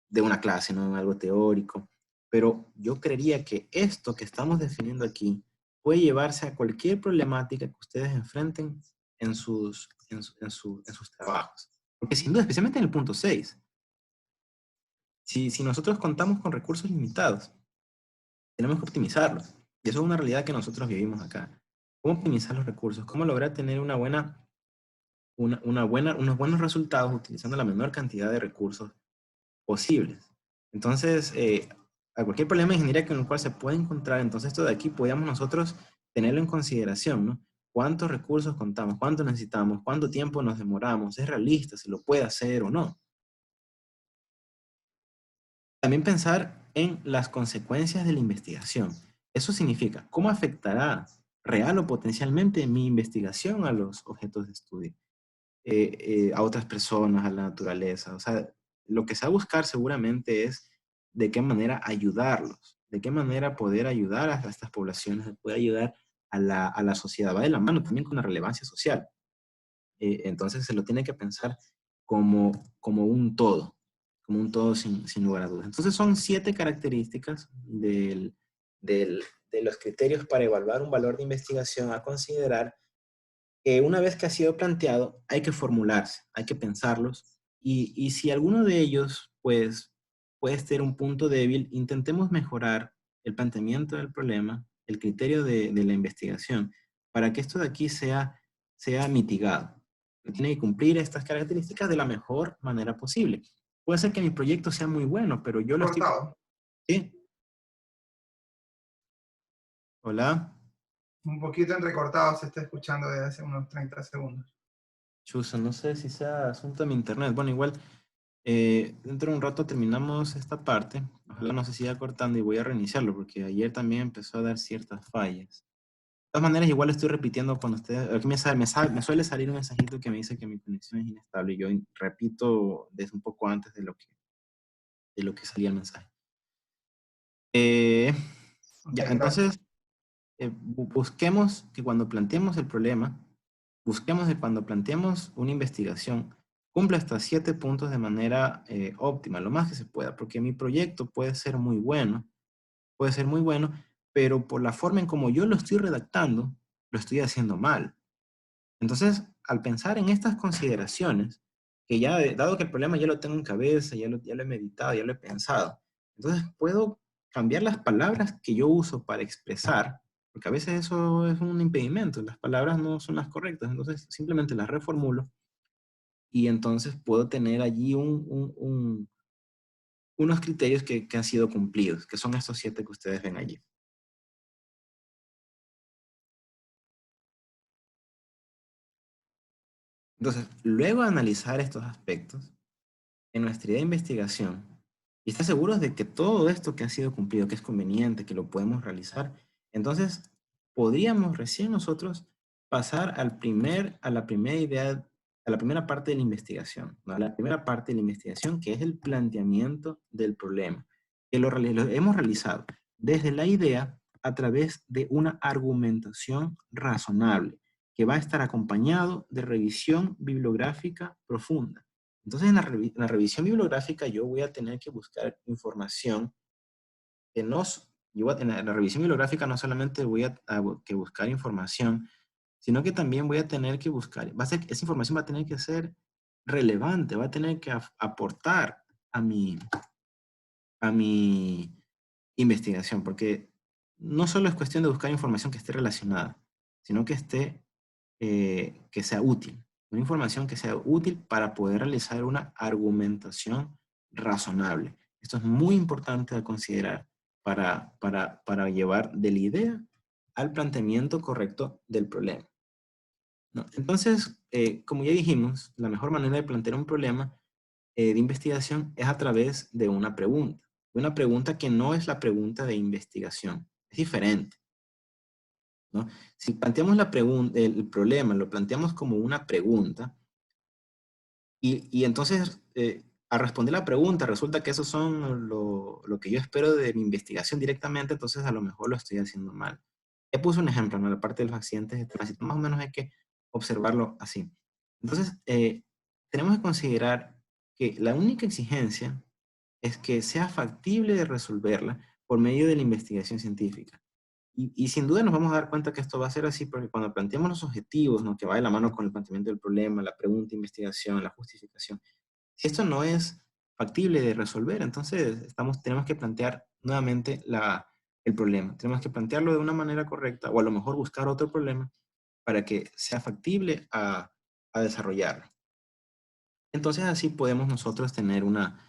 de una clase, ¿no? Algo teórico, pero yo creería que esto que estamos definiendo aquí puede llevarse a cualquier problemática que ustedes enfrenten en sus trabajos. Porque sin duda, especialmente en el punto 6, si nosotros contamos con recursos limitados, tenemos que optimizarlos. Y eso es una realidad que nosotros vivimos acá. ¿Cómo optimizar los recursos? ¿Cómo lograr tener unos buenos resultados utilizando la menor cantidad de recursos posibles? Entonces, a cualquier problema de ingeniería con el cual se puede encontrar, entonces esto de aquí podríamos nosotros tenerlo en consideración, ¿no? ¿Cuántos recursos contamos? ¿Cuánto necesitamos? ¿Cuánto tiempo nos demoramos? ¿Es realista? ¿Se lo puede hacer o no? También pensar en las consecuencias de la investigación. Eso significa, ¿cómo afectará real o potencialmente mi investigación a los objetos de estudio? A otras personas, a la naturaleza. O sea, lo que se va a buscar seguramente es de qué manera ayudarlos, de qué manera poder ayudar a estas poblaciones, de poder ayudar a la sociedad. Va de la mano también con la relevancia social. Entonces se lo tiene que pensar como como un todo sin lugar a dudas. Entonces son 7 características de los criterios para evaluar un valor de investigación a considerar, que una vez que ha sido planteado, hay que formularse, hay que pensarlos, y si alguno de ellos, pues, puede ser un punto débil, intentemos mejorar el planteamiento del problema, el criterio de la investigación, para que esto de aquí sea mitigado. Tiene que cumplir estas características de la mejor manera posible. Puede ser que mi proyecto sea muy bueno, pero yo lo estoy... Cortado. ¿Sí? Hola. Un poquito entrecortado se está escuchando desde hace unos 30 segundos. Chusa, no sé si sea asunto de mi internet. Bueno, igual, dentro de un rato terminamos esta parte. Ojalá no se siga cortando y voy a reiniciarlo porque ayer también empezó a dar ciertas fallas. De todas maneras, igual estoy repitiendo cuando ustedes... Aquí me suele salir un mensajito que me dice que mi conexión es inestable y yo repito desde un poco antes de lo que salía el mensaje. Ok, Ya, gracias. entonces, busquemos que cuando planteemos el problema, busquemos que cuando planteemos una investigación, cumpla hasta 7 puntos de manera óptima, lo más que se pueda, porque mi proyecto puede ser muy bueno, pero por la forma en como yo lo estoy redactando, lo estoy haciendo mal. Entonces, al pensar en estas consideraciones, que ya, dado que el problema ya lo tengo en cabeza, ya lo he meditado, ya lo he pensado, entonces puedo cambiar las palabras que yo uso para expresar, porque a veces eso es un impedimento, las palabras no son las correctas, entonces simplemente las reformulo y entonces puedo tener allí unos criterios que han sido cumplidos, que son estos 7 que ustedes ven allí. Entonces, luego de analizar estos aspectos, en nuestra idea de investigación, y estar seguros de que todo esto que ha sido cumplido, que es conveniente, que lo podemos realizar, entonces podríamos recién nosotros pasar a la primera idea, a la primera parte de la investigación, ¿no? A la primera parte de la investigación, que es el planteamiento del problema, que lo hemos realizado desde la idea a través de una argumentación razonable, que va a estar acompañado de revisión bibliográfica profunda. Entonces, en la revisión bibliográfica yo voy a tener que buscar información que en la revisión bibliográfica no solamente voy a que buscar información, sino que también voy a tener que buscar, esa información va a tener que ser relevante, va a tener que aportar a mi investigación, porque no solo es cuestión de buscar información que esté relacionada, sino que sea útil. Una información que sea útil para poder realizar una argumentación razonable. Esto es muy importante a considerar para llevar de la idea al planteamiento correcto del problema, ¿no? Entonces, como ya dijimos, la mejor manera de plantear un problema de investigación es a través de una pregunta. Una pregunta que no es la pregunta de investigación, es diferente, ¿no? Si planteamos el problema, lo planteamos como una pregunta, y entonces al responder la pregunta resulta que eso son lo que yo espero de mi investigación directamente, entonces a lo mejor lo estoy haciendo mal. Ya puse un ejemplo, ¿no? La parte de los accidentes de tránsito, más o menos hay que observarlo así. Entonces, tenemos que considerar que la única exigencia es que sea factible de resolverla por medio de la investigación científica. Y sin duda nos vamos a dar cuenta que esto va a ser así porque cuando planteamos los objetivos, ¿no? Que va de la mano con el planteamiento del problema, la pregunta, investigación, la justificación, si esto no es factible de resolver, entonces tenemos que plantear nuevamente el problema. Tenemos que plantearlo de una manera correcta o a lo mejor buscar otro problema para que sea factible a desarrollarlo. Entonces así podemos nosotros tener una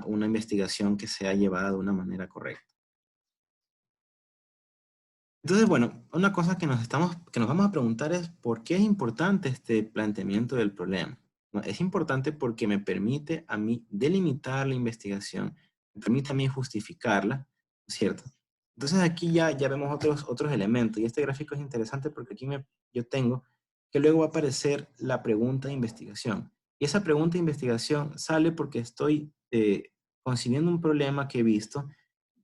investigación que sea llevada de una manera correcta. Entonces, bueno, una cosa que nos vamos a preguntar es ¿por qué es importante este planteamiento del problema? ¿No? Es importante porque me permite a mí delimitar la investigación, me permite a mí justificarla, ¿no es cierto? Entonces aquí ya vemos otros elementos y este gráfico es interesante porque aquí yo tengo que luego va a aparecer la pregunta de investigación. Y esa pregunta de investigación sale porque estoy concibiendo un problema que he visto,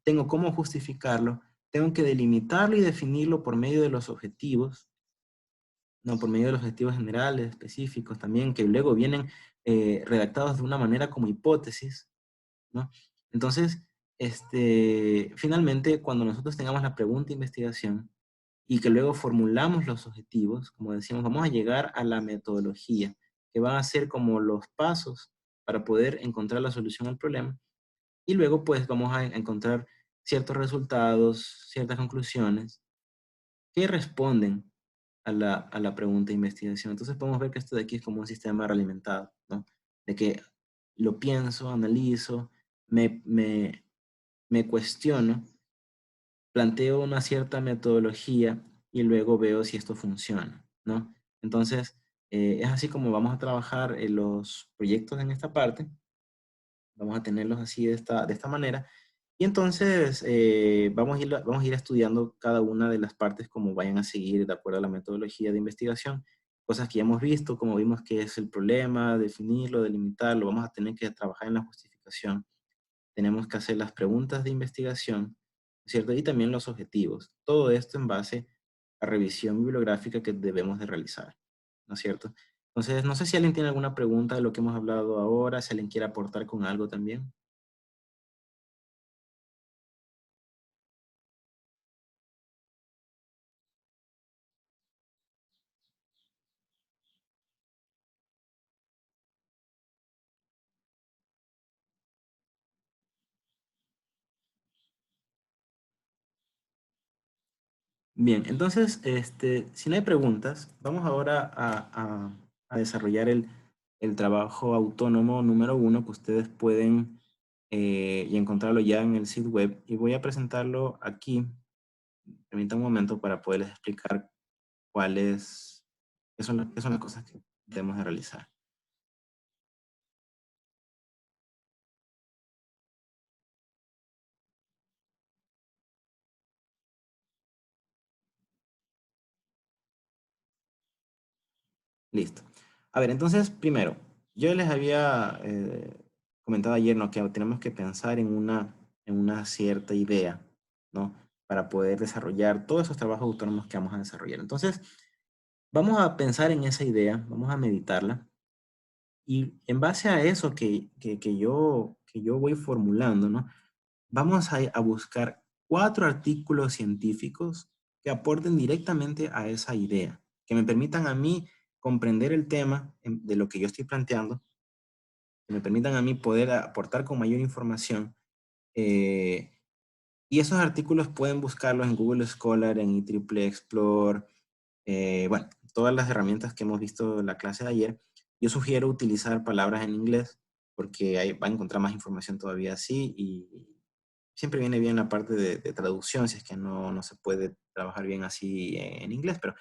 tengo cómo justificarlo, tengo que delimitarlo y definirlo por medio de los objetivos, no por medio de los objetivos generales, específicos también, que luego vienen redactados de una manera como hipótesis, ¿no? Entonces, finalmente, cuando nosotros tengamos la pregunta de investigación y que luego formulamos los objetivos, como decíamos, vamos a llegar a la metodología, que van a ser como los pasos para poder encontrar la solución al problema, y luego pues vamos a encontrar ciertos resultados, ciertas conclusiones que responden a la pregunta de investigación. Entonces podemos ver que esto de aquí es como un sistema realimentado, ¿no? De que lo pienso, analizo, me cuestiono, planteo una cierta metodología y luego veo si esto funciona, ¿no? Entonces, es así como vamos a trabajar en los proyectos en esta parte. Vamos a tenerlos así de esta manera. Y entonces vamos a ir estudiando cada una de las partes como vayan a seguir de acuerdo a la metodología de investigación. Cosas que ya hemos visto, como vimos que es el problema, definirlo, delimitarlo. Vamos a tener que trabajar en la justificación. Tenemos que hacer las preguntas de investigación, ¿cierto? Y también los objetivos. Todo esto en base a revisión bibliográfica que debemos de realizar, ¿no es cierto? Entonces, no sé si alguien tiene alguna pregunta de lo que hemos hablado ahora, si alguien quiere aportar con algo también. Bien, entonces, si no hay preguntas, vamos ahora a desarrollar el trabajo autónomo número 1 que ustedes pueden y encontrarlo ya en el sitio web. Y voy a presentarlo aquí. Permítanme un momento para poderles explicar qué son las cosas que debemos de realizar. Listo. A ver, entonces, primero, yo les había comentado ayer, ¿no? Que tenemos que pensar en una cierta idea, ¿no? Para poder desarrollar todos esos trabajos autónomos que vamos a desarrollar. Entonces, vamos a pensar en esa idea, vamos a meditarla, y en base a eso que yo voy formulando, ¿no? Vamos a buscar 4 artículos científicos que aporten directamente a esa idea, que me permitan a mí comprender el tema de lo que yo estoy planteando, que me permitan a mí poder aportar con mayor información. eh, y esos artículos pueden buscarlos en Google Scholar, en IEEE Explore, bueno, todas las herramientas que hemos visto en la clase de ayer. Yo sugiero utilizar palabras en inglés porque ahí va a encontrar más información todavía así, y siempre viene bien la parte de traducción si es que no se puede trabajar bien así en inglés, pero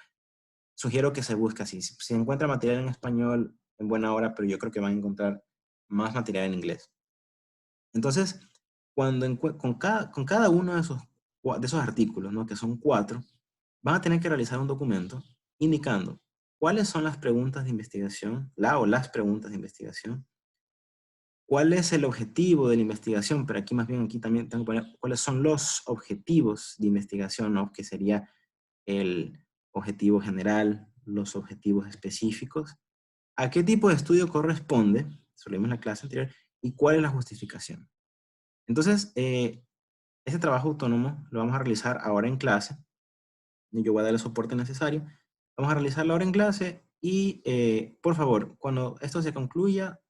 sugiero que se busque así. Si encuentra material en español, en buena hora, pero yo creo que van a encontrar más material en inglés. Entonces, con cada uno de esos artículos, ¿no? Que son 4, van a tener que realizar un documento indicando cuáles son las preguntas de investigación, las preguntas de investigación, cuál es el objetivo de la investigación, pero aquí también tengo que poner cuáles son los objetivos de investigación, ¿no? Que sería el objetivo general, los objetivos específicos, a qué tipo de estudio corresponde, eso lo vimos en la clase anterior, y cuál es la justificación. Entonces, este trabajo autónomo lo vamos a realizar ahora en clase. Yo voy a dar el soporte necesario. Vamos a realizarlo ahora en clase y, por favor, cuando esto se concluya,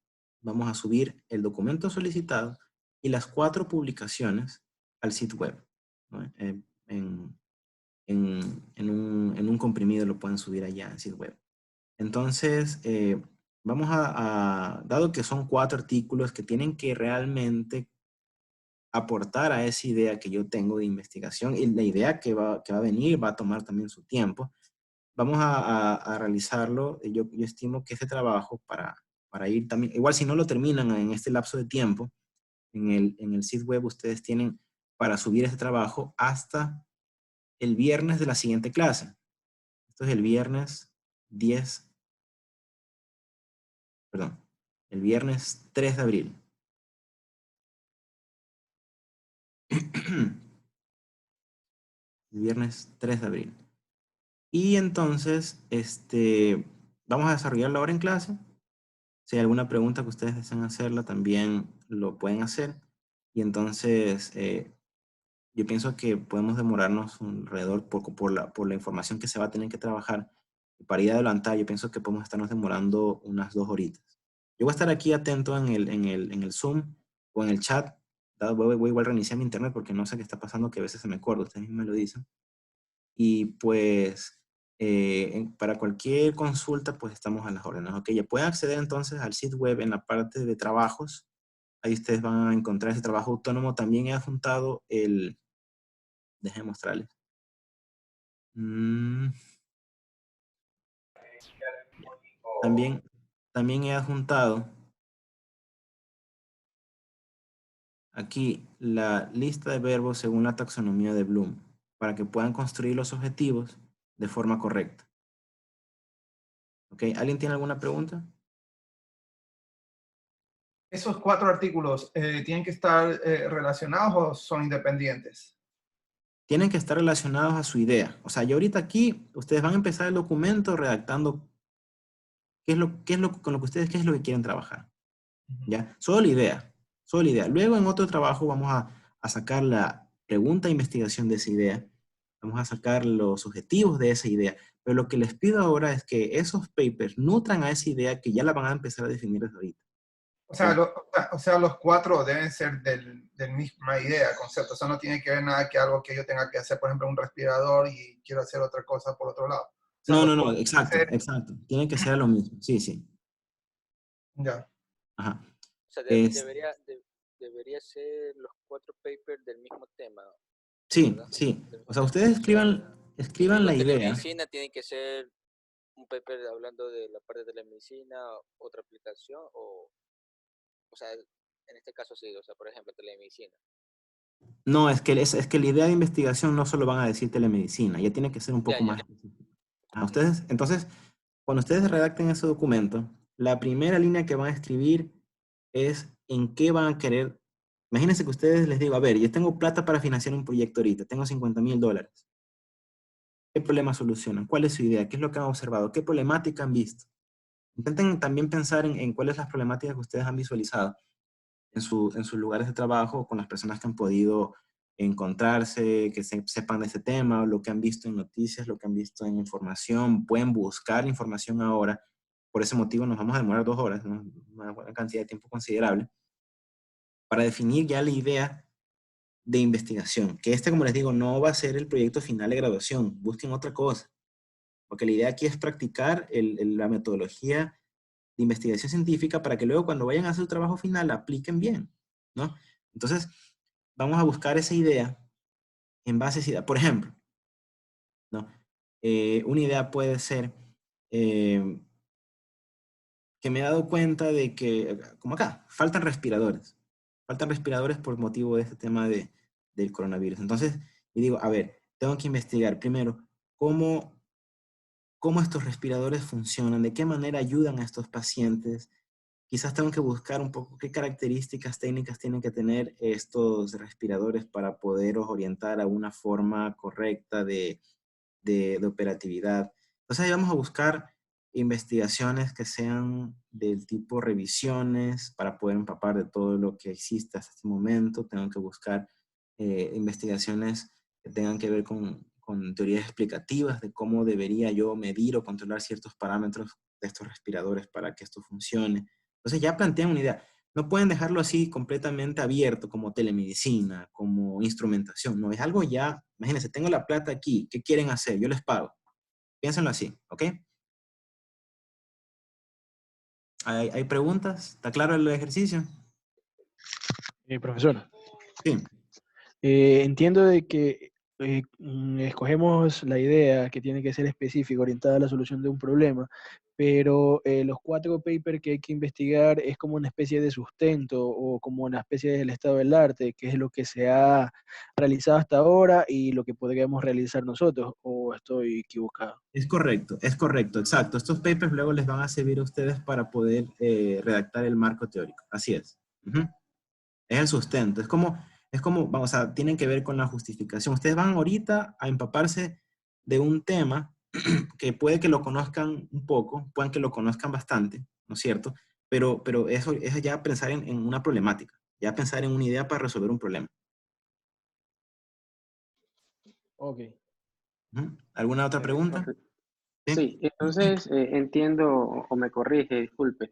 vamos a subir el documento solicitado y las 4 publicaciones al sitio web, ¿no? En un comprimido lo pueden subir allá al sitio web. Entonces, vamos dado que son 4 artículos que tienen que realmente aportar a esa idea que yo tengo de investigación, y la idea que va a venir va a tomar también su tiempo. Vamos a realizarlo. Yo estimo que ese trabajo para ir también, igual si no lo terminan en este lapso de tiempo, en el sitio web ustedes tienen para subir ese trabajo hasta el viernes de la siguiente clase. Esto es el viernes 10, perdón, el viernes 3 de abril. El viernes 3 de abril. Y entonces, vamos a desarrollarlo ahora en clase. Si hay alguna pregunta que ustedes desean hacerla, también lo pueden hacer. Y entonces, yo pienso que podemos demorarnos alrededor poco por la información que se va a tener que trabajar. Para ir adelantar, yo pienso que podemos estarnos demorando unas 2 horitas. Yo voy a estar aquí atento en el Zoom o en el chat. Voy igual a reiniciar mi internet porque no sé qué está pasando, que a veces se me corta, ustedes mismos me lo dicen. Y pues, para cualquier consulta, pues estamos a las órdenes. Ok, ya pueden acceder entonces al sitio web en la parte de trabajos. Ahí ustedes van a encontrar ese trabajo autónomo. También he adjuntado déjenme mostrarles. También he adjuntado aquí la lista de verbos según la taxonomía de Bloom, para que puedan construir los objetivos de forma correcta. ¿Ok? ¿Alguien tiene alguna pregunta? ¿Esos 4 artículos tienen que estar relacionados o son independientes? Tienen que estar relacionados a su idea. O sea, yo ahorita aquí, ustedes van a empezar el documento redactando qué es lo qué es lo que quieren trabajar. ¿Ya? Solo la idea. Solo la idea. Luego en otro trabajo vamos a sacar la pregunta de investigación de esa idea. Vamos a sacar los objetivos de esa idea. Pero lo que les pido ahora es que esos papers nutran a esa idea que ya la van a empezar a definir desde ahorita. O sea, los 4 deben ser del misma idea, concepto. O sea, no tiene que ver nada que algo que yo tenga que hacer, por ejemplo, un respirador y quiero hacer otra cosa por otro lado. O sea, No, exacto, exacto. Tiene que ser lo mismo. Sí, sí. Ya. Ajá. O sea, Es, debería debería ser los 4 papers del mismo tema, Sí, ¿verdad? sí. Del mismo O sea, tema. ustedes O sea, escriban la idea. telemedicina tiene que ser un paper hablando de la parte de telemedicina, otra aplicación, o sea, en este caso sí, o sea, por ejemplo, telemedicina. No, es que la idea de investigación no solo van a decir telemedicina, ya tiene que ser un Ya, poco ya. más específico. Ustedes, entonces, cuando ustedes redacten ese documento, la primera línea que van a escribir es en qué van a querer. Imagínense que ustedes les digo, a ver, yo tengo plata para financiar un proyecto ahorita, tengo $50,000. ¿Qué problema solucionan? ¿Cuál es su idea? ¿Qué es lo que han observado? ¿Qué problemática han visto? Intenten también pensar en cuáles las problemáticas que ustedes han visualizado en sus lugares de trabajo, con las personas que han podido encontrarse, que sepan de ese tema, o lo que han visto en noticias, lo que han visto en información. Pueden buscar información ahora. Por ese motivo nos vamos a demorar 2 horas, ¿no? Una buena cantidad de tiempo considerable, para definir ya la idea de investigación. Que como les digo, no va a ser el proyecto final de graduación. Busquen otra cosa. Porque la idea aquí es practicar la metodología de investigación científica para que luego cuando vayan a hacer su trabajo final la apliquen bien, ¿no? Entonces, vamos a buscar esa idea en base a esa. Por ejemplo, ¿no? Una idea puede ser eh, que me he dado cuenta de que, como acá, faltan respiradores. Faltan respiradores por motivo de este tema del coronavirus. Entonces, y digo, a ver, tengo que investigar primero cómo estos respiradores funcionan, de qué manera ayudan a estos pacientes. Quizás tengo que buscar un poco qué características técnicas tienen que tener estos respiradores para poderlos orientar a una forma correcta de operatividad. Entonces ahí vamos a buscar investigaciones que sean del tipo revisiones para poder empapar de todo lo que existe hasta este momento. Tengo que buscar investigaciones que tengan que ver con teorías explicativas de cómo debería yo medir o controlar ciertos parámetros de estos respiradores para que esto funcione. Entonces ya plantean una idea. No pueden dejarlo así completamente abierto como telemedicina, como instrumentación. No, es algo ya, imagínense, tengo la plata aquí, ¿qué quieren hacer? Yo les pago. Piénsenlo así, ¿ok? ¿Hay preguntas? ¿Está claro el ejercicio? Profesor, Sí. entiendo de que escogemos la idea que tiene que ser específica, orientada a la solución de un problema, pero los 4 papers que hay que investigar es como una especie de sustento o como una especie del estado del arte, que es lo que se ha realizado hasta ahora y lo que podríamos realizar nosotros, ¿o estoy equivocado? Es correcto, exacto. Estos papers luego les van a servir a ustedes para poder redactar el marco teórico. Así es. Ujú. Es el sustento. Vamos a, tienen que ver con la justificación. Ustedes van ahorita a empaparse de un tema que puede que lo conozcan un poco, pueden que lo conozcan bastante, ¿no es cierto? Pero eso es ya pensar en una problemática, ya pensar en una idea para resolver un problema. Ok. ¿Ujú? ¿Alguna otra pregunta? ¿Sí? Sí, entonces entiendo o me corrige, disculpe.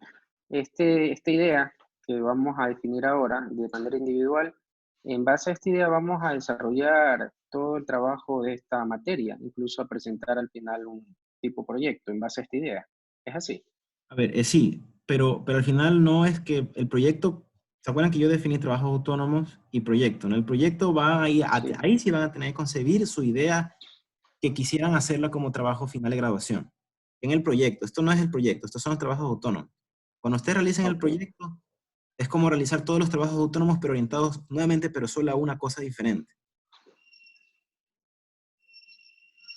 Esta idea que vamos a definir ahora de manera individual, en base a esta idea vamos a desarrollar todo el trabajo de esta materia, incluso a presentar al final un tipo proyecto en base a esta idea. ¿Es así? A ver, sí, pero al final no es que el proyecto, ¿se acuerdan que yo definí trabajos autónomos y proyecto? ¿No? El proyecto va Sí. ahí sí van a tener que concebir su idea que quisieran hacerla como trabajo final de graduación. En el proyecto, esto no es el proyecto, estos son los trabajos autónomos. Cuando ustedes realicen el Ok. proyecto, es como realizar todos los trabajos autónomos, pero orientados nuevamente, pero solo a una cosa diferente.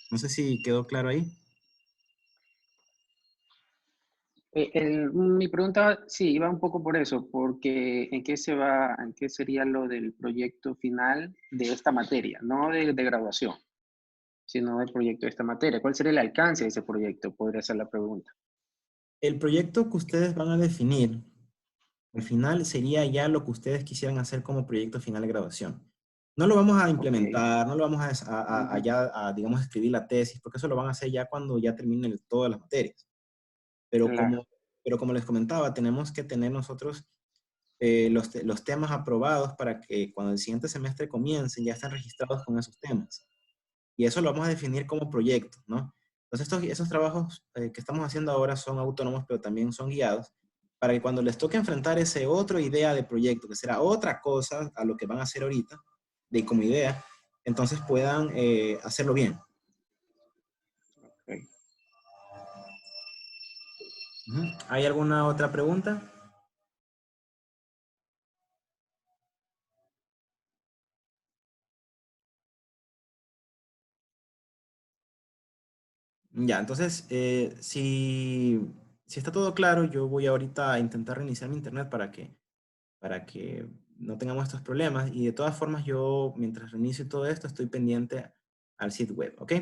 No sé si quedó claro ahí. Mi pregunta, sí, iba un poco por eso, porque en qué sería lo del proyecto final de esta materia, no de graduación, sino del proyecto de esta materia. ¿Cuál sería el alcance de ese proyecto? Podría ser la pregunta. El proyecto que ustedes van a definir, al final sería ya lo que ustedes quisieran hacer como proyecto final de graduación. No lo vamos a implementar, no lo vamos digamos, escribir la tesis, porque eso lo van a hacer ya cuando ya terminen todas las materias. Pero Claro. como les comentaba, tenemos que tener nosotros los temas aprobados para que cuando el siguiente semestre comience ya estén registrados con esos temas. Y eso lo vamos a definir como proyecto, ¿no? Entonces esos trabajos que estamos haciendo ahora son autónomos, pero también son guiados. para que cuando les toque enfrentar ese otra idea de proyecto, que será otra cosa a lo que van a hacer ahorita, de como idea, entonces puedan hacerlo bien. Ok. ¿Hay alguna otra pregunta? Ya, entonces, si está todo claro, yo voy ahorita a intentar reiniciar mi internet para que no tengamos estos problemas. Y de todas formas, yo, mientras reinicio todo esto, estoy pendiente al sitio web, ¿ok?